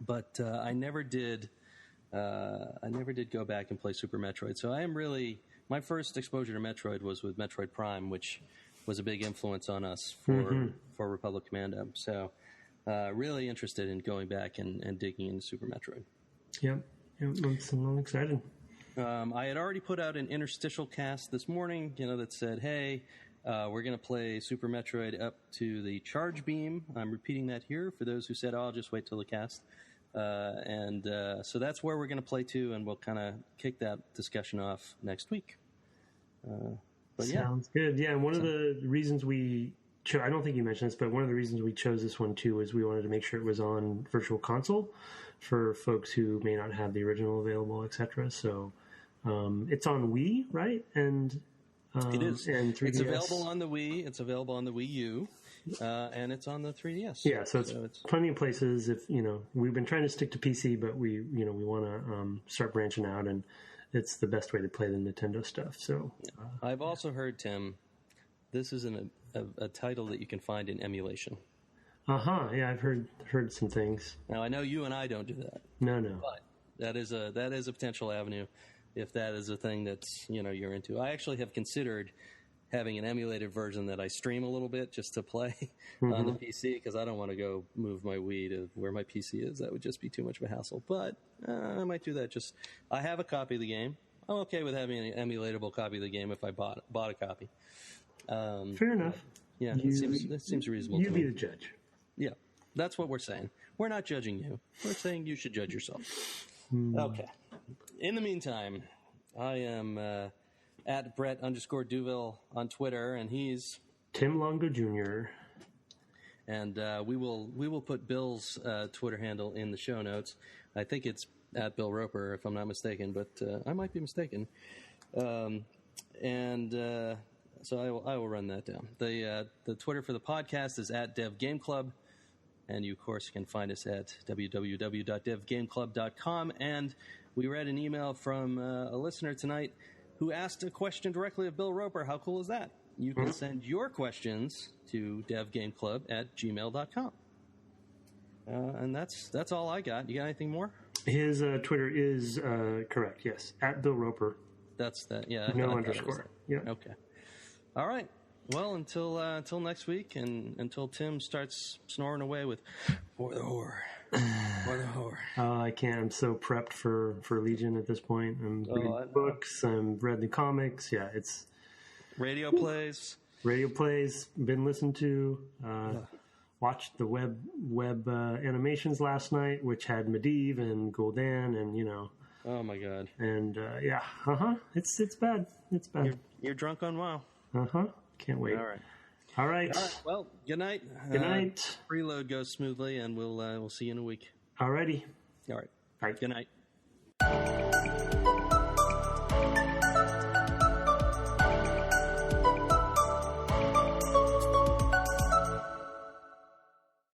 But I never did go back and play Super Metroid. So I am really... My first exposure to Metroid was with Metroid Prime, which was a big influence on us for Republic Commando. So really interested in going back and digging into Super Metroid. Yep. I'm excited. I had already put out an interstitial cast this morning, that said, hey, we're going to play Super Metroid up to the charge beam. I'm repeating that here for those who said, I'll just wait till the cast. So that's where we're going to play to, and we'll kind of kick that discussion off next week. Sounds good. Yeah, and one of the reasons I don't think you mentioned this, but one of the reasons we chose this one too is we wanted to make sure it was on Virtual Console for folks who may not have the original available, etc. So it's on Wii, right? And it is. And 3DS. It's available on the Wii. It's available on the Wii U. And it's on the 3DS. Yeah, so it's plenty of places. If we've been trying to stick to PC, but we want to start branching out, and it's the best way to play the Nintendo stuff. So I've also heard, Tim, this is a title that you can find in emulation. Yeah, I've heard some things. Now I know you and I don't do that. No. But that is a potential avenue if that is a thing that's you're into. I actually have considered having an emulated version that I stream a little bit just to play on the PC, because I don't want to go move my Wii to where my PC is. That would just be too much of a hassle. But I might do that. I have a copy of the game. I'm okay with having an emulatable copy of the game if I bought a copy. Fair enough. Yeah, that seems reasonable. You be the judge. Yeah, that's what we're saying. We're not judging you. We're saying you should judge yourself. Okay. In the meantime, I am at Brett_Duville on Twitter, and he's Tim Longo Jr. And we will put Bill's Twitter handle in the show notes. I think it's at Bill Roper, if I'm not mistaken, but I might be mistaken. So I will run that down. The Twitter for the podcast is at Dev Game Club, and you of course can find us at www.devgameclub.com. And we read an email from a listener tonight who asked a question directly of Bill Roper. How cool is that? You can send your questions to devgameclub@gmail.com. And that's all I got. You got anything more? His Twitter is correct, yes. At Bill Roper. That's that, yeah. No underscore. Yeah. Okay. All right. Well, until next week, and until Tim starts snoring away with For the Whore. For the Whore. I can't. I'm so prepped for Legion at this point. I'm reading books. I'm read the comics. Yeah, it's... Radio plays. Been listened to. Watched the web animations last night, which had Medivh and Gul'dan, and Oh my God. And it's bad. It's bad. You're drunk on WoW. Can't wait. All right. Well, good night. Good night. Preload goes smoothly, and we'll see you in a week. Alrighty. All right. Bye. Good night.